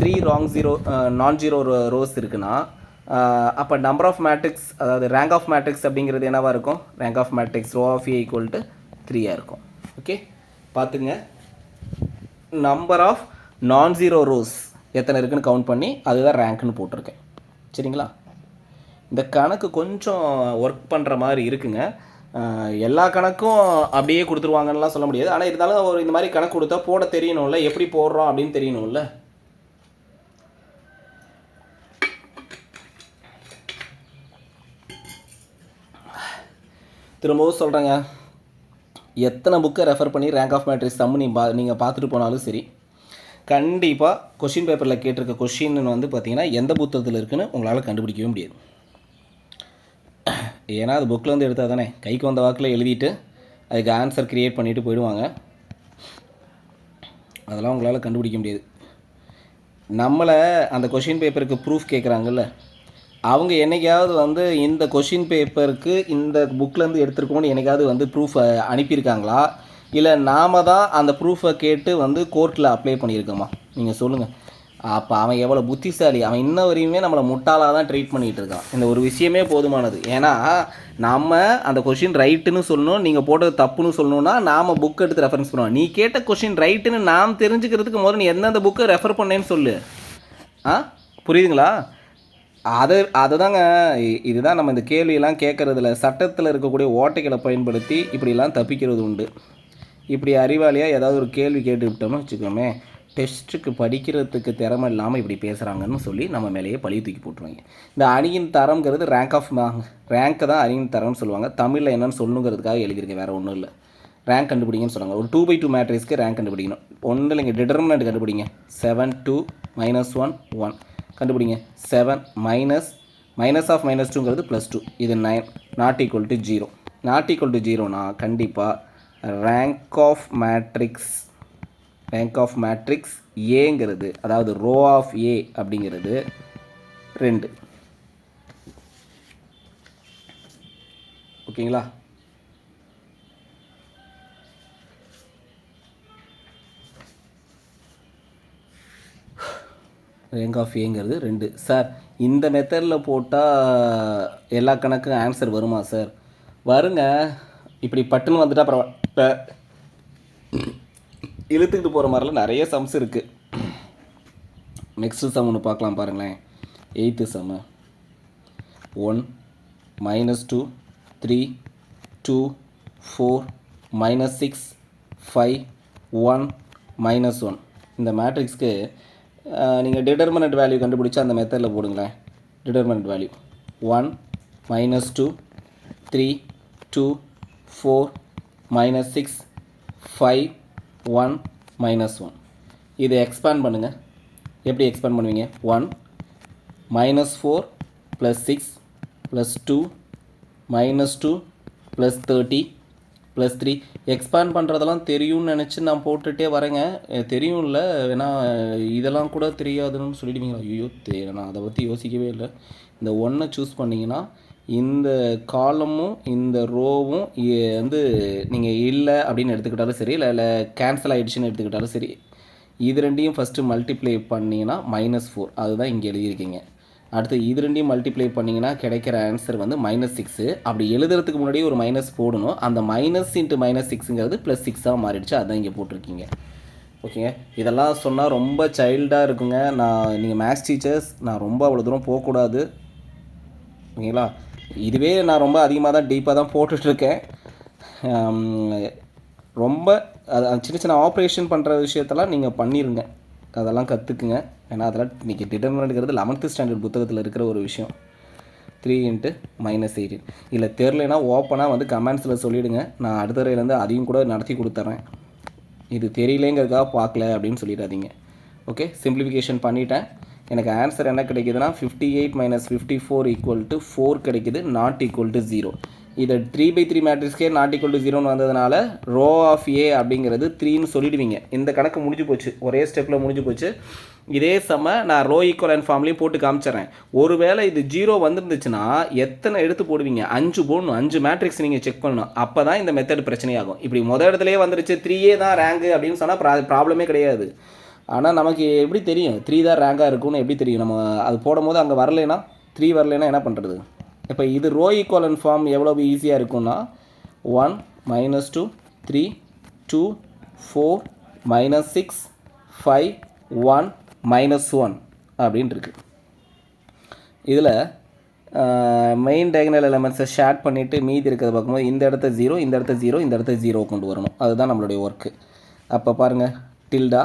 3 நான் ஜீரோ ரோஸ் இருக்குன்னா அப்போ நம்பர் ஆஃப் மேட்ரிக்ஸ், அதாவது ரேங்க் ஆஃப் மேட்ரிக்ஸ் அப்படிங்கிறது என்னவாக இருக்கும்? Rank of matrix row of A equal to 3 இருக்கும். ஓகே, பார்த்துங்க. Number of non zero rows எத்தனை இருக்குன்னு கவுண்ட் பண்ணி அதுதான் ரேங்க்னு போட்டிருக்கேன். சரிங்களா? இந்த கணக்கு கொஞ்சம் ஒர்க் பண்ணுற மாதிரி இருக்குங்க. எல்லா கணக்கும் அப்படியே கொடுத்துருவாங்கன்னெலாம் சொல்ல முடியாது. ஆனால் இருந்தாலும் ஒரு இந்த மாதிரி கணக்கு கொடுத்தா போட தெரியணும்ல, எப்படி போடுறோம் அப்படின்னு தெரியணும்ல. திரும்பவும் சொல்கிறேங்க, எத்தனை புக்கை ரெஃபர் பண்ணி ரேங்க் ஆஃப் மேட்ரிக்ஸ் சம்மு நீங்கள் பார்த்துட்டு போனாலும் சரி, கண்டிப்பாக கொஷின் பேப்பரில் கேட்டிருக்க கொஷின் வந்து பார்த்தீங்கன்னா எந்த புத்தகத்தில் இருக்குதுன்னு உங்களால் கண்டுபிடிக்கவே முடியாது. ஏன்னா அது புக்கில் வந்து எடுத்தால் தானே கைக்கு வந்த வாக்கில் எழுதிட்டு அதுக்கு ஆன்சர் க்ரியேட் பண்ணிவிட்டு போயிடுவாங்க. அதெல்லாம் உங்களால் கண்டுபிடிக்க முடியாது. நம்மளை அந்த கொஷின் பேப்பருக்கு ப்ரூஃப் கேட்குறாங்கல்ல, அவங்க என்றைக்காவது வந்து இந்த கொஷின் பேப்பருக்கு இந்த புக்கிலேருந்து எடுத்துருக்கோன்னு என்றைக்காவது வந்து ப்ரூஃப் அனுப்பியிருக்காங்களா, இல்லை நாம் தான் அந்த ப்ரூஃபை கேட்டு வந்து கோர்ட்டில் அப்ளை பண்ணியிருக்கோமா? நீங்கள் சொல்லுங்கள். அப்போ அவன் எவ்வளோ புத்திசாலி, அவன் இன்ன வரையுமே நம்மளை முட்டாளாக தான் ட்ரீட் பண்ணிகிட்டு இருக்கான். இந்த ஒரு விஷயமே போதுமானது. ஏன்னா நம்ம அந்த கொஷின் ரைட்டுன்னு சொல்லணும், நீங்கள் போட்டது தப்புன்னு சொல்லணுன்னா நாம் புக் எடுத்து ரெஃபரன்ஸ் பண்ணுவோம். நீ கேட்ட கொஷின் ரைட்டுன்னு நாம் தெரிஞ்சுக்கிறதுக்கு முதல்ல நீ எந்தெந்த புக்கை ரெஃபர் பண்ணேன்னு சொல்லு. புரியுதுங்களா? அதை தாங்க, இதுதான் நம்ம இந்த கேள்வியெல்லாம் கேட்குறதுல சட்டத்தில் இருக்கக்கூடிய ஓட்டைகளை பயன்படுத்தி இப்படிலாம் தப்பிக்கிறது உண்டு. இப்படி அறிவாளியாக ஏதாவது ஒரு கேள்வி கேட்டு விட்டோம்னு வச்சுக்கோமே, டெஸ்ட்டுக்கு படிக்கிறதுக்கு திறமை இல்லாமல் இப்படி பேசுகிறாங்கன்னு சொல்லி நம்ம மேலேயே பழி தூக்கி போட்டுருவாங்க. இந்த அணியின் தரம்ங்கிறது ரேங்க்கை தான் அணியின் தரம்னு சொல்லுவாங்க. தமிழில் என்னென்னு சொல்லணுங்கிறதுக்காக எழுதியிருக்கேன், வேறு ஒன்றும் இல்லை. ரேங்க் கண்டுபிடிங்கன்னு சொன்னாங்க. ஒரு 2/2 மேட்ரிக்ஸ்க்கு ரேங்க் கண்டுபிடிக்கணும். ஒன்றும் இல்லைங்க, டிட்டர்மினன்ட் கண்டுபிடிங்க. 7 2 -1 1 கண்டுபிடிங்க. 7 மைனஸ் ஆஃப் -2ங்கிறது +2, இது 9, not equal to 0. Not equal to 0னா கண்டிப்பாக ரேங்க் ஆஃப் மேட்ரிக்ஸ் ஏங்கிறது, அதாவது ரோ ஆஃப் ஏ அப்படிங்கிறது 2. ஓகேங்களா? ரேங்க் ஆஃப் ஏங்கிறது 2. சார் இந்த மெத்தடில் போட்டால் எல்லா கணக்கும் ஆன்சர் வருமா சார்? வருங்க. இப்படி பட்டுன்னு வந்துட்டால் அப்புறம் இழுத்துக்கிட்டு போகிற மாதிரிலாம் நிறைய சம்ஸ் இருக்குது. நெக்ஸ்ட்டு சம் ஒன்று பார்க்கலாம் பாருங்களேன். 8th சம்மு. 1 -2 3 2 4 -6 5 1 -1. இந்த மேட்ரிக்ஸ்க்கு நீங்கள் டிட்டர்மினன்ட் வேல்யூ கண்டுபிடிச்சா அந்த மெத்தடில் போடுங்களேன். Determinant value 1 -2 3 2 4 -6 5 1 -1. இதை எக்ஸ்பேண்ட் பண்ணுங்கள். எப்படி எக்ஸ்பேண்ட் பண்ணுவீங்க? 1 -4 +6 +2 -2 +30 +3. எக்ஸ்பேண்ட் பண்ணுறதெல்லாம் தெரியும்னு நினச்சி நான் போட்டுகிட்டே வரேங்க. தெரியும்ல, ஏன்னா இதெல்லாம் கூட தெரியாதுன்னு சொல்லிடுவீங்களா? ஐயோ, நான் அதை பற்றி யோசிக்கவே இல்லை. இந்த 1 சூஸ் பண்ணிங்கன்னா இந்த காலமும் இந்த ரோவும் வந்து நீங்கள் இல்லை அப்படின்னு எடுத்துக்கிட்டாலும் சரி, இல்லை கேன்சல் ஆகிடுச்சின்னு எடுத்துக்கிட்டாலும் சரி, இது ரெண்டையும் ஃபஸ்ட்டு மல்டிப்ளை பண்ணிங்கன்னா -4, அதுதான் இங்கே எழுதியிருக்கீங்க. அடுத்து இது ரெண்டையும் மல்டிப்ளை பண்ணிங்கன்னா கிடைக்கிற ஆன்சர் வந்து -6. அப்படி எழுதுறதுக்கு முன்னாடி ஒரு மைனஸ் போடணும். அந்த மைனஸ் இன்ட்டு -6ங்கிறது +6ஆக மாறிடுச்சு, அதுதான் இங்கே போட்டிருக்கீங்க. ஓகேங்க. இதெல்லாம் சொன்னால் ரொம்ப சைல்டாக இருக்குங்க. நீங்கள் மேக்ஸ் டீச்சர்ஸ், நான் ரொம்ப அவ்வளோ தூரம் போகக்கூடாது. ஓகேங்களா? இதுவே நான் ரொம்ப அதிகமாக தான் டீப்பாக தான் போட்டுட்ருக்கேன். ரொம்ப சின்ன சின்ன ஆப்ரேஷன் பண்ணுற விஷயத்தெல்லாம் நீங்கள் பண்ணிடுங்க, அதெல்லாம் கற்றுக்குங்க. ஏன்னா அதெல்லாம் இன்றைக்கி டிட்டர்மினன்ட்ங்கிறது 11th ஸ்டாண்டர்ட் புத்தகத்தில் இருக்கிற ஒரு விஷயம். 3 × -18. இல்லை தெரிலனா ஓப்பனாக வந்து கமெண்ட்ஸில் சொல்லிவிடுங்க. நான் அடுத்த தடவையிலேருந்து அதையும் கூட நடத்தி கொடுத்துட்றேன். இது தெரியலேங்கிறதுக்காக பார்க்கல அப்படின்னு சொல்லிடாதீங்க. ஓகே, சிம்பிளிஃபிகேஷன் பண்ணிட்டேன். எனக்கு ஆன்சர் என்ன கிடைக்குதுன்னா 58 - 54 = 4 கிடைக்குது, நாட் ஈக்குவல் டு 0. இதை 3/3 மேட்ரிக்ஸ்க்கே நாட் ஈக்குவல் டு 0ன்னு வந்ததுனால ரோ ஆஃப் ஏ அப்படிங்கிறது 3ன்னு சொல்லிடுவீங்க. இந்த கணக்கு முடிஞ்சு போச்சு, ஒரே ஸ்டெப்பில் முடிஞ்சு போச்சு. இதே நான் ரோ ஈக்குவலன்ட் ஃபார்ம்லேயும் போட்டு காமிச்சிட்றேன். ஒருவேளை இது 0 வந்துருந்துச்சுன்னா எத்தனை எடுத்து போடுவீங்க? 5 போடணும். 5 மேட்ரிக்ஸ் நீங்கள் செக் பண்ணணும். அப்போ தான் இந்த மெத்தட் பிரச்சனையாகும். இப்படி இடத்துலேயே வந்துருச்சு 3A தான் ரேங்கு அப்படின்னு சொன்னால் ப்ராப்ளமே கிடையாது. ஆனால் நமக்கு எப்படி தெரியும் 3 தான் ரேங்காக இருக்கும்னு எப்படி தெரியும்? நம்ம அது போடும் போது அங்கே வரலைன்னா 3 வரலைன்னா என்ன பண்ணுறது? இப்போ இது ரோ ஈக்குவலன்ட் ஃபார்ம் எவ்வளோ ஈஸியாக இருக்கும்னா 1 -2 3 2 4 -6 5 1 -1 அப்படின்னு இருக்குது. இதில் மெயின் டயகனல் எலமெண்ட்ஸை ஷேட் பண்ணிவிட்டு மீதி இருக்கிறத பார்க்கும்போது இந்த இடத்த 0, இந்த இடத்த 0, இந்த இடத்த 0 கொண்டு வரணும். அதுதான் நம்மளுடைய ஒர்க்கு. அப்போ பாருங்கள், டில்டா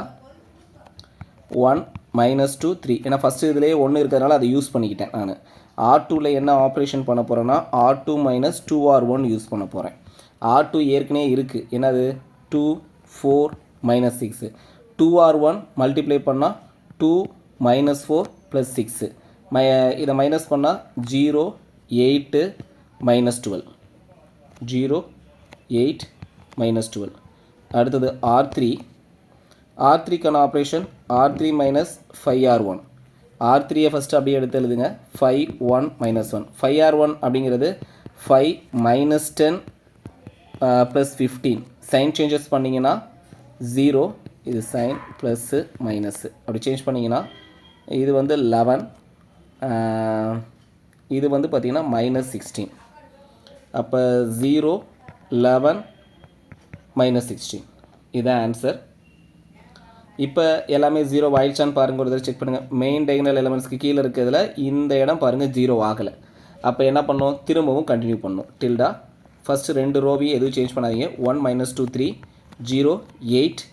1 -2 3. ஏன்னா ஃபஸ்ட்டு இதுலேயே 1 இருக்கிறதுனால அதை யூஸ் பண்ணிக்கிட்டேன் நான். R2ல என்ன ஆப்ரேஷன் பண்ண போகிறேன்னா R2 - 2R1 யூஸ் பண்ண போகிறேன். R2 ஏற்கனவே இருக்குது. என்னது 2 4 -6. 2R1 மல்டிப்ளை பண்ணால் 2 -4 + 6. இதை மைனஸ் பண்ணால் 0 8 -12. 0 8 -12. அடுத்தது R3க்கான ஆப்ரேஷன் R3 - 5R1. R3யை ஃபஸ்ட்டு அப்படியே எடுத்து எழுதுங்க. 5 1 -1. 5R1 அப்படிங்கிறது 5 -10 + 15. சைன் சேஞ்சஸ் பண்ணிங்கன்னா 0, இது சைன் ப்ளஸ்ஸு மைனஸ்ஸு அப்படி சேஞ்ச் பண்ணிங்கன்னா இது வந்து 11, இது வந்து பார்த்திங்கன்னா -16. அப்போ 0 11 -16 இதுதான் ஆன்சர். இப்போ எல்லாமே 0 ஆயிடுச்சான்னு பாருங்கள், ஒரு தடவை செக் பண்ணுங்கள். மெயின் டயகனல் எலமெண்ட்ஸ்க்கு கீழே இருக்கிறதுல இந்த இடம் பாருங்கள் 0 ஆகலை. அப்போ என்ன பண்ணணும்? திரும்பவும் கண்டினியூ பண்ணணும். டில்டா ஃபஸ்ட்டு 2 ரோவையும் எதுவும் சேஞ்ச் பண்ணாதீங்க. 1 -2 3 0 8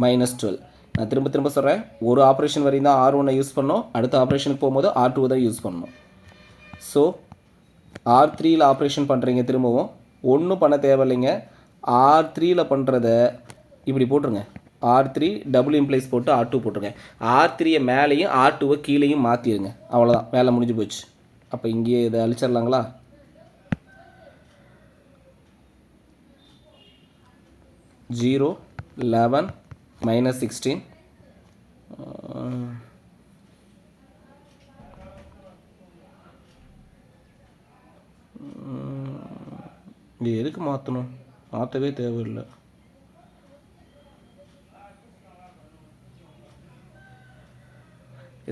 -12. நான் திரும்ப சொல்கிறேன், ஒரு ஆப்ரேஷன் வரையும் தான் R1 யூஸ் பண்ணோம். அடுத்த ஆப்ரேஷனுக்கு போகும்போது R2 தான் யூஸ் பண்ணணும். ஸோ R3யில் ஆப்ரேஷன் பண்ணுறீங்க, திரும்பவும் ஒன்றும் பண்ண தேவையில்லைங்க. R3யில் பண்ணுறத இப்படி போட்டுருங்க. R3 டபுள் இம்ப்ளைஸ் போட்டு R2 போட்டுருங்க. R3யை மேலேயும் R2வை கீழேயும் மாற்றிடுங்க. அவ்வளோதான், வேலை முடிஞ்சு போச்சு. அப்போ இங்கேயே இதை அழிச்சிடலாங்களா? ஜீரோ 11 -16 இது எதுக்கு மாற்றணும்? மாற்றவே தேவையில்லை.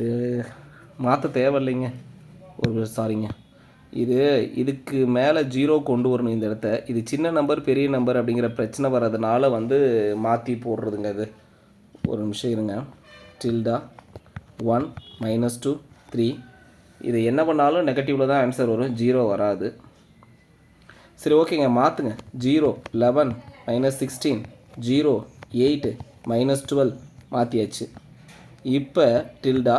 இது மாற்ற தேவையில்லைங்க. சாரிங்க, இதுக்கு மேலே 0 கொண்டு வரணும் இந்த இடத்த. இது சின்ன நம்பர் பெரிய நம்பர் அப்படிங்கிற பிரச்சனை வர்றதுனால மாற்றி போடுறதுங்க. இது ஒரு நிமிஷம் இருங்க. டில்டா 1 -2 3. இது என்ன பண்ணாலும் நெகட்டிவில் தான் ஆன்சர் வரும், 0 வராது. சரி, ஓகேங்க, மாற்றுங்க. 0 11 -16 0 8 -12 மாற்றியாச்சு. இப்போ டில்டா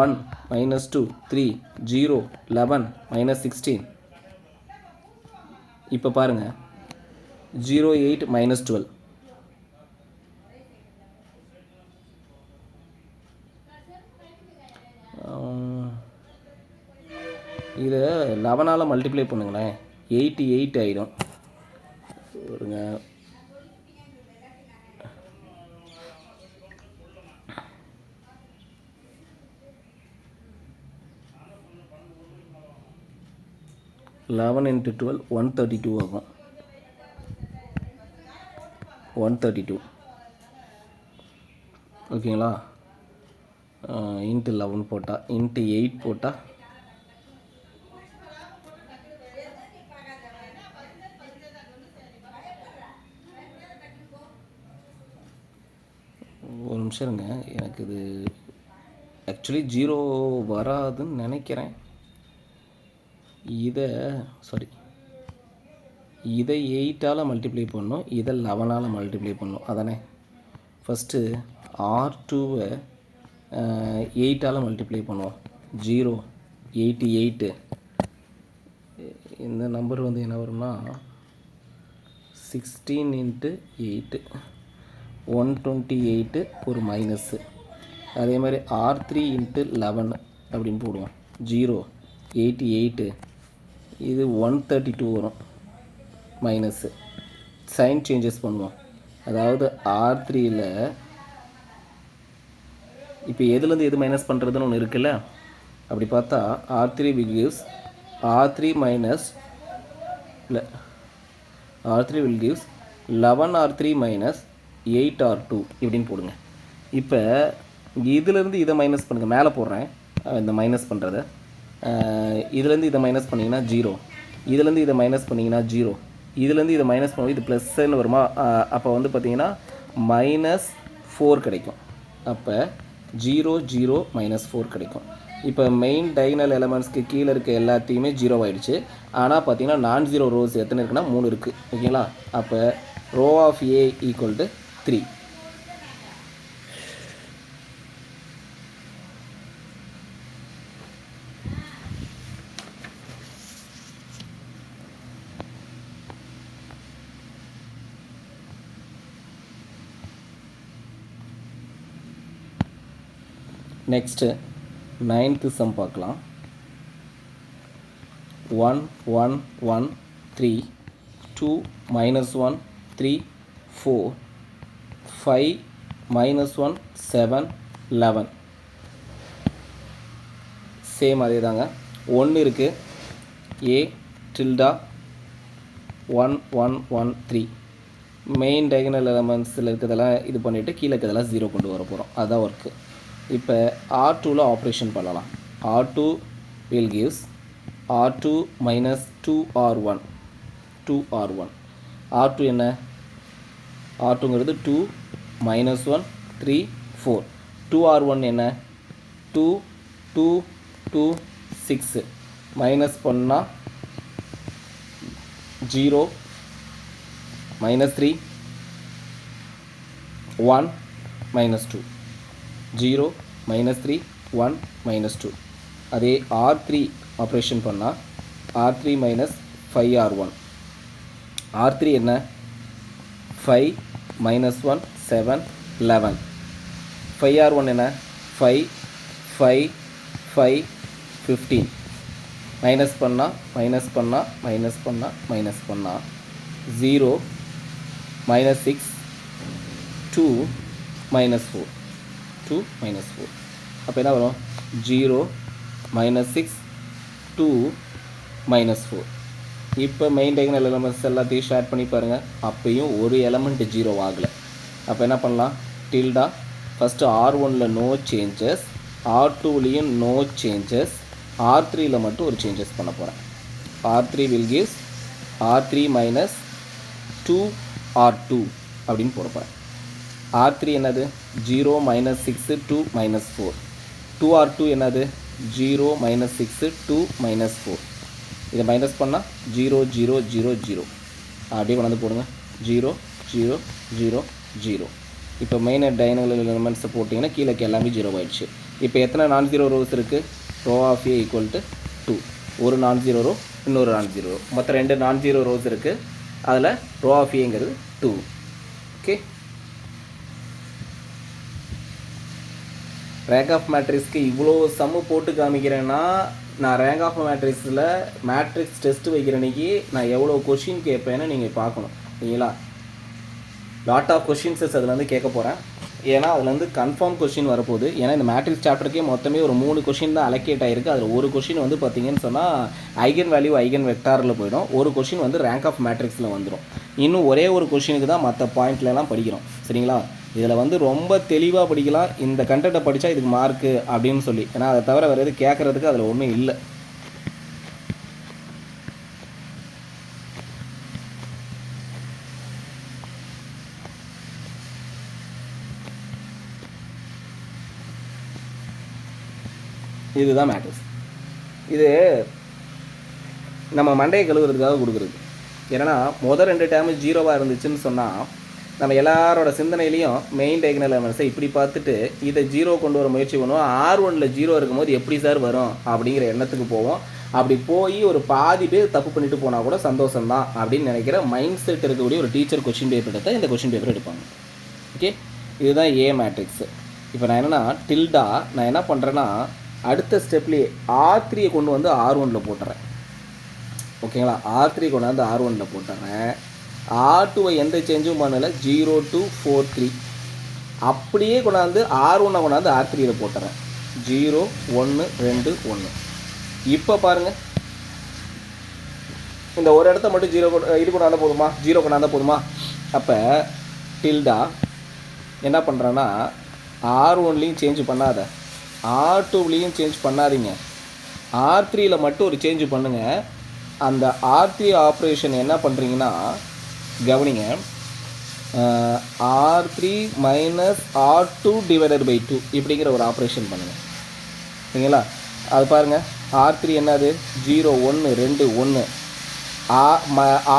1 -2 3 0 11 -16. இப்போ பாருங்கள் 0 8 -12. இதை 11ஆல் மல்டிப்ளை பண்ணுங்களேன், 88 ஆகிடும். ஒருங்க, லெவன் இன்ட்டு 12 132 ஆகும். 132 ஓகேங்களா? இன்ட்டு 11 போட்டால், இன்ட்டு 8 போட்டால் ஒரு நிமிஷம் இருங்க. எனக்கு இது ஆக்சுவலி 0 வராதுன்னு நினைக்கிறேன். இதை 8ஆல் மல்டிப்ளை பண்ணணும், இதை 11ஆல் மல்டிப்ளை பண்ணணும். அதானே? ஃபஸ்ட்டு R2வை 8ஆல் மல்டிப்ளை பண்ணுவோம். 0 88. இந்த நம்பர் என்ன வரும்னா 16 × 8 128 ஒரு மைனஸ்ஸு. அதே மாதிரி R3 × 11 அப்படின்னு போடுவோம். 0 88 இது 132 வரும். மைனஸு சைன் சேஞ்சஸ் பண்ணுவோம். அதாவது R3ல் இப்போ எதுலேருந்து எது மைனஸ் பண்ணுறதுன்னு ஒன்று இருக்குல்ல, அப்படி பார்த்தா R3 will gives R3 minus இல்லை R3 will gives 11R3 minus 8R2 இப்படின்னு போடுங்க. இப்போ இதிலேருந்து இதை மைனஸ் பண்ணுங்கள், மேலே போடுறேன் இந்த மைனஸ் பண்ணுறத. இதுலேருந்து இதை மைனஸ் பண்ணிங்கன்னா 0, இதுலேருந்து இதை மைனஸ் பண்ணிங்கன்னா 0, இதுலேருந்து இதை மைனஸ் பண்ணுவோம், இது ப்ளஸ்ன்னு வருமா, அப்போ வந்து பார்த்திங்கன்னா -4 கிடைக்கும். அப்போ 0 0 -4 கிடைக்கும். இப்போ மெயின் டைகனல் எலமெண்ட்ஸ்க்கு கீழே இருக்க எல்லாத்தையுமே 0 ஆகிடுச்சு. ஆனால் பார்த்தீங்கன்னா நான் ஜீரோ ரோஸ் எத்தனை இருக்குன்னா 3 இருக்குது. ஓகேங்களா? அப்போ row of A equal to 3. Next 9th sum பார்க்கலாம். 1 1 1 3 2 -1 3 4 5 -1 7 11. சேம் அதே தாங்க. 1 இருக்குது, A tilde 1 1 1 3. மெயின் டைகனல் எலமெண்ட்ஸில் இருக்கிறதெல்லாம் இது பண்ணிவிட்டு கீழே இருக்கிறதெல்லாம் 0 கொண்டு வர போகிறோம். அதுதான் ஒர்க்கு. இப்போ R2ல் ஆப்ரேஷன் பண்ணலாம். R2 will gives R2 minus 2R1 2R1. R2 என்ன? R2ங்கிறது 2 -1 3 4. 2R1 என்ன? 2 2 2 6. மைனஸ் பண்ணால் 0 -3 1 -2 0 -3 1 -2. அதே R3 ஆப்ரேஷன் பண்ணால் R3 minus 5R1. R3 என்ன? 5 -1 7 11. 5R1 என்ன? 5 5 5 15. மைனஸ் பண்ணால் 0 -6 2 -4 2 -4. அப்போ என்ன வரும்? 0 -6 2 -4. இப்போ மெயின் டைகனல் எலமெண்ட்ஸ் எல்லாத்தையும் ஷேர் பண்ணி பாருங்கள். அப்பையும் ஒரு எலமெண்ட் 0 ஆகலை. அப்போ என்ன பண்ணலாம்? டில்டா ஃபஸ்ட்டு R1ல் நோ சேஞ்சஸ், R2லேயும் நோ சேஞ்சஸ், R3ல் மட்டும் ஒரு சேஞ்சஸ் பண்ண போகிறேன். R3 will gives R3 minus 2R2 அப்படின்னு போட போகிறேன். R3 என்னது? 0 -6 2 -4. 2R2 என்னது? 0 -6 2 -4. இதை மைனஸ் பண்ணால் 0 0 0 0. அப்படியே கொண்டாந்து போடுங்க. 0 0 0 0. இப்போ மெயின் டைகனல் எலிமெண்ட்ஸை போட்டிங்கன்னா கீழே எல்லாமே 0 ஆகிடுச்சு. இப்போ எத்தனை நான் ஜீரோ ரோஸ் இருக்குது? Row of A equal to 2. ஒரு நான் ஜீரோ ரோ, இன்னொரு நான் ஜீரோ ரோ, மொத்தம் 2 நான் ஜீரோ ரோஸ் இருக்குது. அதில் ரோ ஆஃப் Aங்கிறது 2. ஓகே. ரேங்க் ஆஃப் மேட்ரிக்ஸ்க்கு இவ்வளோ சம்மு போட்டு காமிக்கிறேன்னா, நான் ரேங்க் ஆஃப் மேட்ரிக்ஸில் மேட்ரிக்ஸ் டெஸ்ட் வைக்கிற அன்றைக்கி நான் எவ்வளோ கொஷின் கேட்பேன்னு நீங்கள் பார்க்கணும். சரிங்களா? லாட் ஆஃப் கொஷின்ஸஸ் அதில் வந்து கேட்க போகிறேன். ஏன்னா அதில் வந்து கன்ஃபார்ம் கொஷின் வரப்போகுது. ஏன்னா இந்த மேட்ரிக்ஸ் சாப்டருக்கே மொத்தமே ஒரு 3 கொஷின் தான் அலோகேட் ஆகிருக்கு. அதில் ஒரு கொஷின் வந்து பார்த்திங்கன்னு சொன்னால் ஐகன் வேல்யூ ஐகன் வெக்டாரில் போயிடும். ஒரு கொஷின் வந்து ரேங்க் ஆஃப் மேட்ரிக்ஸில் வந்துடும். இன்னும் ஒரே ஒரு கொஷினுக்கு தான் மற்ற பாயிண்ட்லலாம் படிக்கிறோம். சரிங்களா? இதில் வந்து ரொம்ப தெளிவாக படிக்கலாம். இந்த கண்டென்ட்டை படித்தா இதுக்கு மார்க்கு அப்படின்னு சொல்லி. ஏன்னா அதை தவிர வேறு எது கேட்குறதுக்கு அதில் ஒன்றும் இல்லை. இதுதான் மேட்ரிக்ஸ். இது நம்ம மண்டையை கழுவுறதுக்காக கொடுக்குறது. ஏன்னா முதல் 2 டேர்மு 0வாக இருந்துச்சுன்னு சொன்னால் நம்ம எல்லாரோட சிந்தனையிலையும் மெயின் டைகனல் எலமெண்ட்ஸை இப்படி பார்த்துட்டு இதை 0 கொண்டு வர முயற்சி பண்ணுவோம். R1ல் 0 இருக்கும்போது எப்படி சார் வரும் அப்படிங்கிற எண்ணத்துக்கு போவோம். அப்படி போய் ஒரு பாதி பேர் தப்பு பண்ணிட்டு போனால் கூட சந்தோஷம்தான் அப்படின்னு நினைக்கிற மைண்ட் செட் இருக்கக்கூடிய ஒரு டீச்சர் கொஷின் பேப்பர் எடுத்தால் இந்த கொஷின் பேப்பர் எடுப்பாங்க. ஓகே. இதுதான் A மேட்ரிக்ஸு. இப்போ நான் என்னென்னா டில்டா நான் என்ன பண்ணுறேன்னா அடுத்த ஸ்டெப்லேயே R3யை கொண்டு வந்து R1ல் போட்டுறேன். ஓகேங்களா. R3 கொண்டாந்து R1ல் போட்டுறேன். R2வை எந்த சேஞ்சும் பண்ணலை, 0 to 4 3. அப்படியே கொண்டாந்து R1 கொண்டாந்து R3யில் போட்டுறேன், 0 1 2 1. இப்போ பாருங்கள், இந்த ஒரு இடத்த மட்டும் 0 இது கொண்டாந்தால் போதுமா, 0 கொண்டாந்தால் போதுமா. அப்போ டில்டா என்ன பண்ணுறேன்னா, R1லையும் சேஞ்ச் பண்ணாத, R2லையும் சேஞ்ச் பண்ணாதீங்க, R3யில் மட்டும் ஒரு சேஞ்ச் பண்ணுங்கள். அந்த R3 ஆப்ரேஷன் என்ன பண்ணுறீங்கன்னா கவனிங்க, R3 minus R2 divided by 2 இப்படிங்கிற ஒரு ஆப்ரேஷன் பண்ணுங்கள். சரிங்களா. அது பாருங்கள், R3 என்னது 0 1 2 1.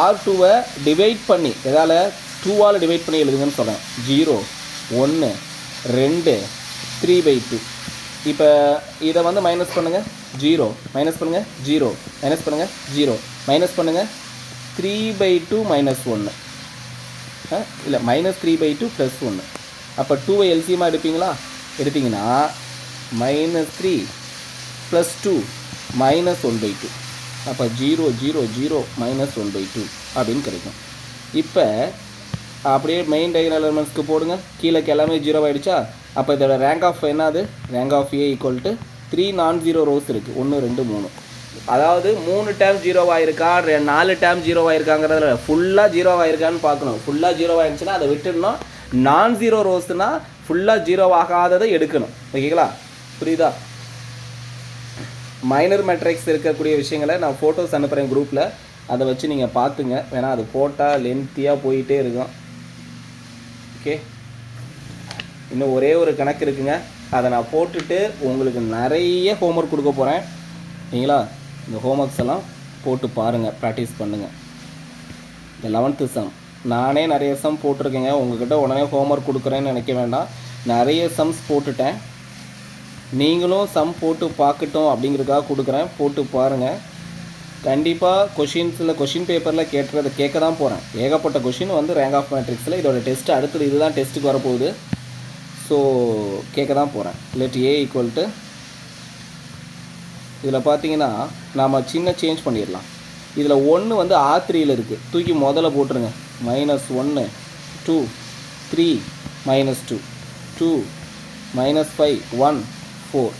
R2வை டிவைட் பண்ணி எதால் 2ஆல் டிவைட் பண்ணி எழுதுங்கன்னு சொல்கிறேன். 0 1 2 3/2. இப்போ இதை வந்து மைனஸ் பண்ணுங்கள், 0 மைனஸ் பண்ணுங்கள், 0 மைனஸ் பண்ணுங்கள், 0 மைனஸ் பண்ணுங்கள், 3/2 மைனஸ் 1 இல்லை -3/2 ப்ளஸ் 1. அப்போ 2வை எல்சியமாக எடுப்பீங்களா, எடுத்தீங்கன்னா -3 ப்ளஸ் 2 -1/2. அப்போ 0 0 0 -1/2 அப்படின்னு கிடைக்கும். இப்போ அப்படியே மெயின் டயகனல் எலிமெண்ட்ஸ்க்கு போடுங்க, கீழே எல்லாமே 0 ஆகிடுச்சா. அப்போ இதோட ரேங்க் ஆஃப் என்னது, rank of A equal to 3 non rows இருக்குது, 1 2 3. அதாவது 3 டேம் 0 ஆகிருக்கா, 4 டேம் 0 ஆகிருக்காங்கிறதுல ஃபுல்லாக 0 ஆகிருக்கான்னு பார்க்கணும். ஃபுல்லாக 0 ஆகிடுச்சுன்னா அதை விட்டுடணும். நான்-0 ரோஸ்னால் ஃபுல்லாக 0 ஆகாததை எடுக்கணும். ஓகேங்களா, புரியுதா. மைனர் மேட்ரிக்ஸ் இருக்கக்கூடிய விஷயங்களை நான் ஃபோட்டோஸ் அனுப்புகிறேன் குரூப்பில், அதை வச்சு நீங்கள் பார்த்துங்க. வேணால் அது போட்டால் லென்த்தியாக போயிட்டே இருக்கும். ஓகே, இன்னும் ஒரே ஒரு கணக்கு இருக்குங்க, அதை நான் போட்டுட்டு உங்களுக்கு நிறைய ஹோம்ஒர்க் கொடுக்க போகிறேன். சரிங்களா. இந்த ஹோம்ஒர்க்ஸ் எல்லாம் போட்டு பாருங்கள், ப்ராக்டிஸ் பண்ணுங்கள். இந்த 11th சம் நானே நிறைய சம் போட்டிருக்கேங்க. உங்கள்கிட்ட உடனே ஹோம்ஒர்க் கொடுக்குறேன்னு நினைக்க வேண்டாம், நிறைய சம்ஸ் போட்டுட்டேன். நீங்களும் சம் போட்டு பார்க்கட்டும் அப்படிங்கிறதுக்காக கொடுக்குறேன், போட்டு பாருங்கள். கண்டிப்பாக கொஷின் பேப்பரில் கேட்க தான் போகிறேன். ஏகப்பட்ட கொஷின் வந்து ரேங்க் ஆஃப் மேட்ரிக்ஸில் இதோட டெஸ்ட்டு அடுத்தது இதுதான் டெஸ்ட்டுக்கு வரப்போகுது. ஸோ கேட்க தான் போகிறேன். லெட் A ஈக்குவல் டு, இதில் பார்த்தீங்கன்னா நாம் சின்ன சேஞ்ச் பண்ணிடலாம். இதில் 1 வந்து R3யில் இருக்குது, தூக்கி முதல்ல போட்டுருங்க. -1 2 3 -2 2 -5 1 4.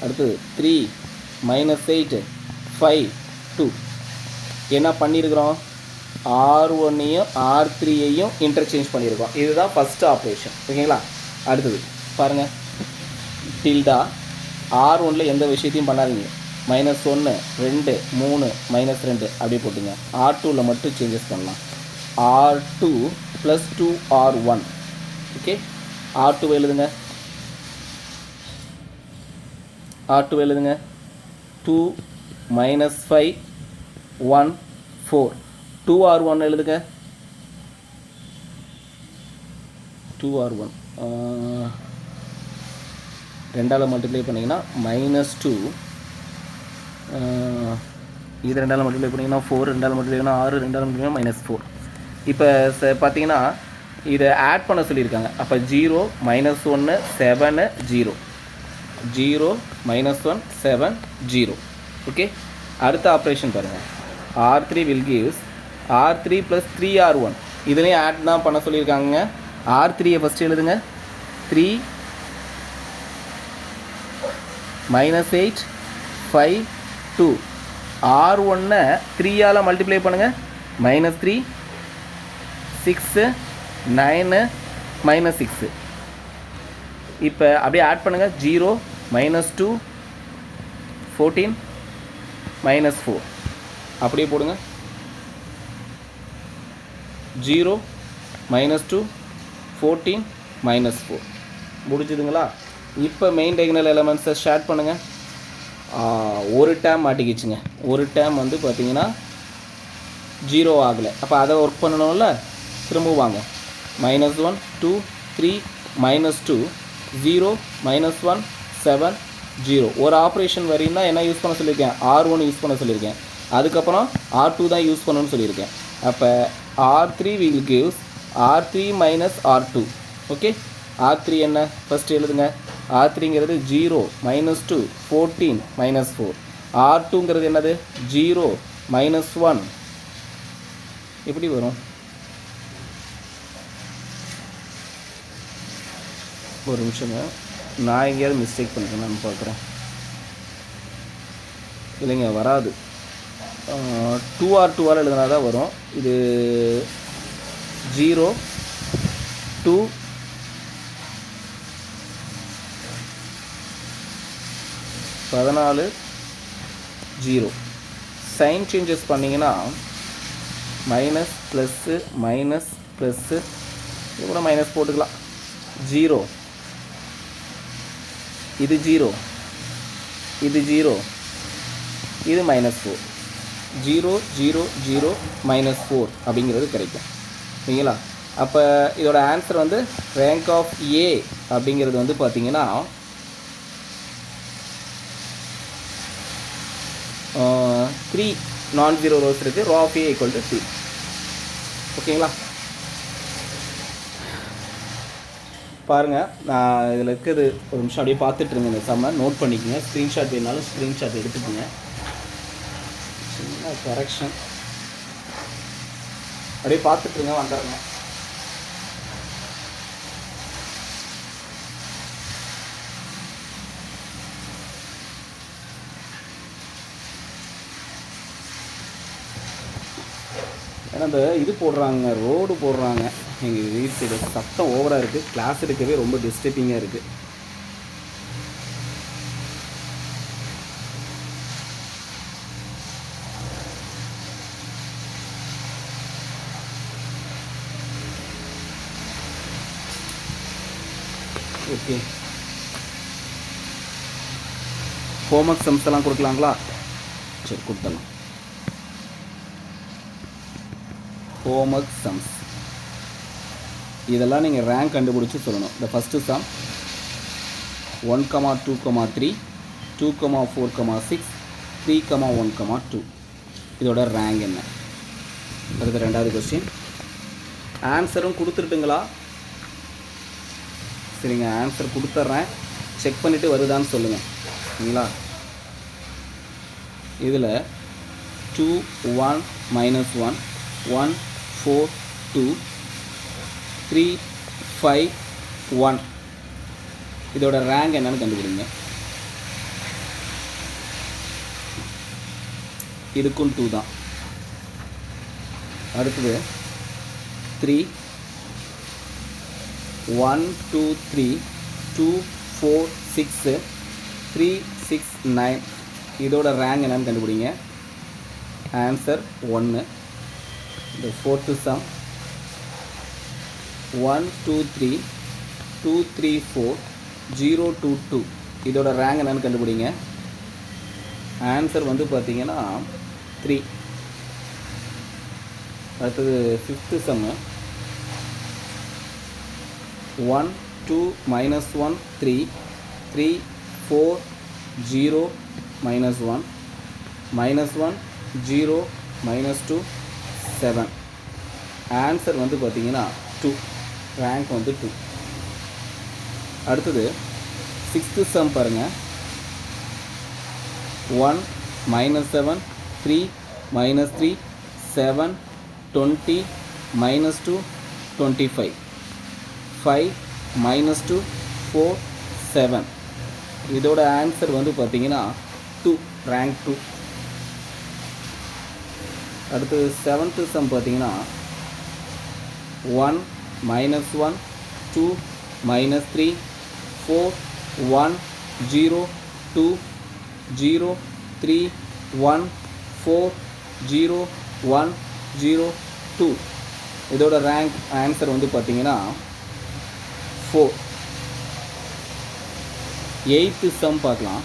அடுத்தது 3 -8 5 2. என்ன பண்ணியிருக்கிறோம், R1ஐயும் R3ஐயும் இன்டர்சேஞ்ச் பண்ணியிருக்கோம். இதுதான் ஃபஸ்ட்டு ஆப்ரேஷன். ஓகேங்களா. அடுத்தது பாருங்கள், டில்டா R1ல் எந்த விஷயத்தையும் பண்ணாதீங்க. -1 2 3 -2 அப்படியே போட்டுங்க. R2வில் மட்டும் சேஞ்சஸ் பண்ணலாம். R2 + 2R1. ஓகே, R2 எழுதுங்க, R2 எழுதுங்க. 2 -5 1 4. 2R1 எழுதுங்க, 2R1 2ஆல் மல்டிப்ளை பண்ணிங்கன்னா -2, இது 2ஆல் மல்டிப்ளை பண்ணிங்கன்னா 4, 2ஆல் மல்டிப்ளை பண்ணால் 6, 2ஆல் மல்டிப்ளை பண்ணால் -4. இப்போ பார்த்தீங்கன்னா இதை ஆட் பண்ண சொல்லியிருக்காங்க. அப்போ 0 -1 7 0 0 -1 7 0. ஓகே, அடுத்த ஆப்ரேஷன் பாருங்கள். R3 will gives R3 + 3R1. இதுலேயும் ஆட் தான் பண்ண சொல்லியிருக்காங்க. R3யை ஃபஸ்ட்டு எழுதுங்க. 3 -8 5 2. R1-ஐ 3ஆல் மல்டிப்ளை பண்ணுங்கள். -3 6 9 -6. இப்போ அப்படியே ஆட் பண்ணுங்கள். 0 -2 14 -4 அப்படியே போடுங்க. 0 -2 14 -4 முடிஞ்சுதுங்களா. இப்போ மெயின் டயகனல் எலமெண்ட்ஸை ஷேர் பண்ணுங்கள். ஒரு டேம் மாட்டிக்கிச்சுங்க. ஒரு டேம் வந்து பார்த்தீங்கன்னா 0 ஆகலை. அப்போ அதை ஒர்க் பண்ணணும்ல, திரும்ப வாங்க. -1 2 3 -2 0 -1 7 0. ஒரு ஆப்ரேஷன் வரையும் தான் என்ன யூஸ் பண்ண சொல்லியிருக்கேன், R1 யூஸ் பண்ண சொல்லியிருக்கேன். அதுக்கப்புறம் R2 தான் யூஸ் பண்ணணும்னு சொல்லியிருக்கேன். அப்போ R3 will gives R3 - R2. Okay, R3 என்ன ஃபஸ்ட்டு எழுதுங்க. R3ங்கிறது 0 -2 14 -4. R2ங்கிறது என்னது 0 -1 எப்படி வரும்? ஒரு நிமிஷங்க, நான் எங்கேயாவது மிஸ்டேக் பண்ணிட்டேன்னு பார்க்குறேன். இல்லைங்க, வராது. 2R எழுதுனா தான் வரும். இது 0 2 14 0. சைன் சேஞ்சஸ் பண்ணிங்கன்னா மைனஸ் ப்ளஸ்ஸு மைனஸ் ப்ளஸ்ஸு, இது கூட மைனஸ் போட்டுக்கலாம். 0 இது 0, இது 0, இது -4. 0 0 0 -4 அப்படிங்கிறது கிடைக்கும். சரிங்களா? அப்போ இதோட ஆன்சர் வந்து ரேங்க் ஆஃப் ஏ அப்படிங்கிறது வந்து பார்த்தீங்கன்னா 3 நான்-ஜீரோ ரோஸ் இருக்குது. ரோ ஆஃப் ஏ = 3. ஓகேங்களா? பாருங்கள், நான் இதில் இருக்கிறது ஒரு நிமிஷம் அப்படியே பார்த்துட்ருங்க. இந்த சம்ம நோட் பண்ணிக்கோங்க. ஸ்க்ரீன்ஷாட் வேணாலும் ஸ்க்ரீன்ஷாட் எடுத்துக்கோங்க. சின்ன கரெக்ஷன் அப்படியே பார்த்துட்ருங்க. வந்துடுங்க. ஏன்னா இந்த இது போடுறாங்க, ரோடு போடுறாங்க எங்கள் வீட்டு சைடு. சத்தம் ஓவராக இருக்குது. கிளாஸ் எடுக்கவே ரொம்ப டிஸ்டர்பிங்காக இருக்குது. ஓகே, ஹோம்ஒர்க் சம்ஸ் எல்லாம் கொடுக்கலாங்களா? சரி, கொடுத்துடலாம். ஹோம்ஒர்க் சம்ஸ் இதெல்லாம் நீங்கள் ரேங்க் கண்டுபிடிச்சி சொல்லணும். இந்த ஃபஸ்ட்டு சம் 1,2,3 2,4,6 3,1,2 இதோட ரேங்க் என்ன? அடுத்த ரெண்டாவது கொஸ்டின். ஆன்சரும் கொடுத்துட்டுங்களா? சரிங்க, ஆன்சர் கொடுத்துட்றேன். செக் பண்ணிவிட்டு வருதான்னு சொல்லுங்கள். சரிங்களா? இதில் 2 1 -1 1 4 2 3 5 1 இதோட ரேங்க் என்னன்னு கண்டுபிடிங்க. இதுக்கும் 2 தான். அடுத்தது 3 1 2 3 2 4 6 3 6 9 இதோட ரேங்க் என்னன்னு கண்டுபிடிங்க. ஆன்சர் 1. இந்த ஃபோர்த்து சம் 1 2 3 2 3 4 0 2 2 இதோட ரேங்க் என்னன்னு கண்டுபிடிங்க. ஆன்சர் வந்து பார்த்தீங்கன்னா 3. அடுத்தது ஃபிஃப்த்து சம்மு 1 2 -1 3 3 4 0 -1 -1 0 -2 7 ஆன்சர் வந்து பார்த்தீங்கன்னா 2. ரேங்க் வந்து 2. அடுத்தது சிக்ஸ்த்து சம் பாருங்கள். 1 -7 3 -3 7 20 -2 25 5 -2 4 7 இதோட ஆன்சர் வந்து பார்த்தீங்கன்னா 2. ரேங்க் 2. அடுத்தது செவன்த்து சம் பார்த்தீங்கன்னா 1 -1 2 -3 4 1 0 2 0 3 1 4 0 1 0 2 இதோட ரேங்க் ஆன்சர் வந்து பார்த்தீங்கன்னா 4. எயித்து சம் பார்க்கலாம்.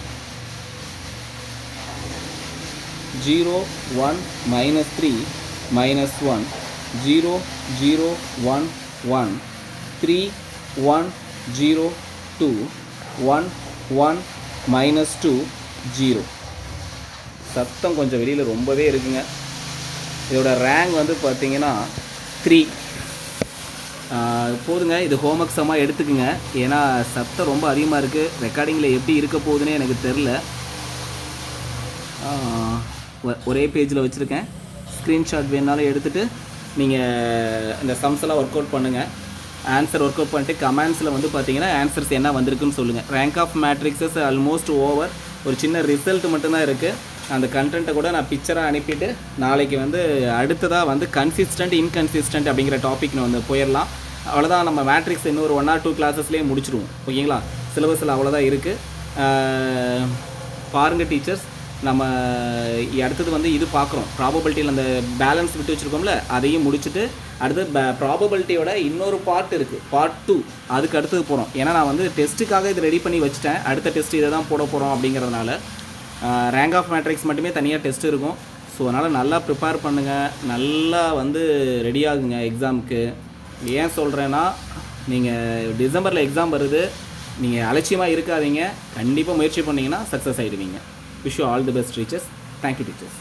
0 1 -3 -1 0 0 1 1 3 1 0 2 1 1 -2 0 சத்தம் கொஞ்சம் வெளியில் ரொம்பவே இருக்குங்க. இதோட ரேங்க் வந்து பார்த்தீங்கன்னா 3. போதுங்க, இது ஹோம்ஒர்க் சம்மாக எடுத்துக்குங்க. ஏன்னா சத்தம் ரொம்ப அதிகமாக இருக்குது. ரெக்கார்டிங்கில் எப்படி இருக்க போகுதுன்னே எனக்கு தெரில. ஒரே பேஜில் வச்சுருக்கேன். ஸ்க்ரீன்ஷாட் வேணாலும் எடுத்துகிட்டு நீங்கள் இந்த சம்ஸ் எல்லாம் ஒர்க் அவுட் பண்ணுங்கள். ஆன்சர் ஒர்க் அவுட் பண்ணிட்டு கமெண்ட்ஸில் வந்து பார்த்தீங்கன்னா ஆன்சர்ஸ் என்ன வந்திருக்குன்னு சொல்லுங்கள். Rank of matrices almost over. ஒரு சின்ன ரிசல்ட் மட்டும்தான் இருக்குது. அந்த கண்டென்ட்டை கூட நான் பிக்சராக அனுப்பிட்டு நாளைக்கு வந்து அடுத்ததாக வந்து கன்சிஸ்டன்ட் இன்கன்சிஸ்டன்ட் அப்படிங்கிற டாபிக் வந்து போயிடலாம். அவ்வளோதான். நம்ம மேட்ரிக்ஸ் இன்னொரு 1 or 2 கிளாஸஸ்லேயே முடிச்சிடுவோம். ஓகேங்களா? சிலபஸில் அவ்வளோதான் இருக்குது. பாருங்கள் டீச்சர்ஸ், நம்ம அடுத்தது வந்து இது பார்க்குறோம். ப்ராபபிலிட்டியில் அந்த பேலன்ஸ் விட்டு வச்சுருக்கோம்ல, அதையும் முடிச்சுட்டு அடுத்து ப்ராபபிலிட்டியோட இன்னொரு பார்ட் இருக்குது, பார்ட் 2. அதுக்கு அடுத்தது போகிறோம். ஏன்னா நான் வந்து டெஸ்ட்டுக்காக இது ரெடி பண்ணி வச்சுட்டேன். அடுத்த டெஸ்ட் இதை தான் போட போகிறோம் அப்படிங்கிறதுனால ரேங்க் ஆஃப் மேட்ரிக்ஸ் மட்டுமே தனியாக டெஸ்ட் இருக்கும். ஸோ அதனால் நல்லா ப்ரிப்பேர் பண்ணுங்கள், நல்லா வந்து ரெடி ஆகுங்க எக்ஸாமுக்கு. ஏன் சொல்கிறேன்னா, நீங்கள் டிசம்பரில் எக்ஸாம் வருது, நீங்கள் அலட்சியமாக இருக்காதீங்க. கண்டிப்பாக முயற்சி பண்ணிங்கன்னா சக்ஸஸ் ஆகிடுவீங்க. Wish you all the best teachers. Thank you teachers.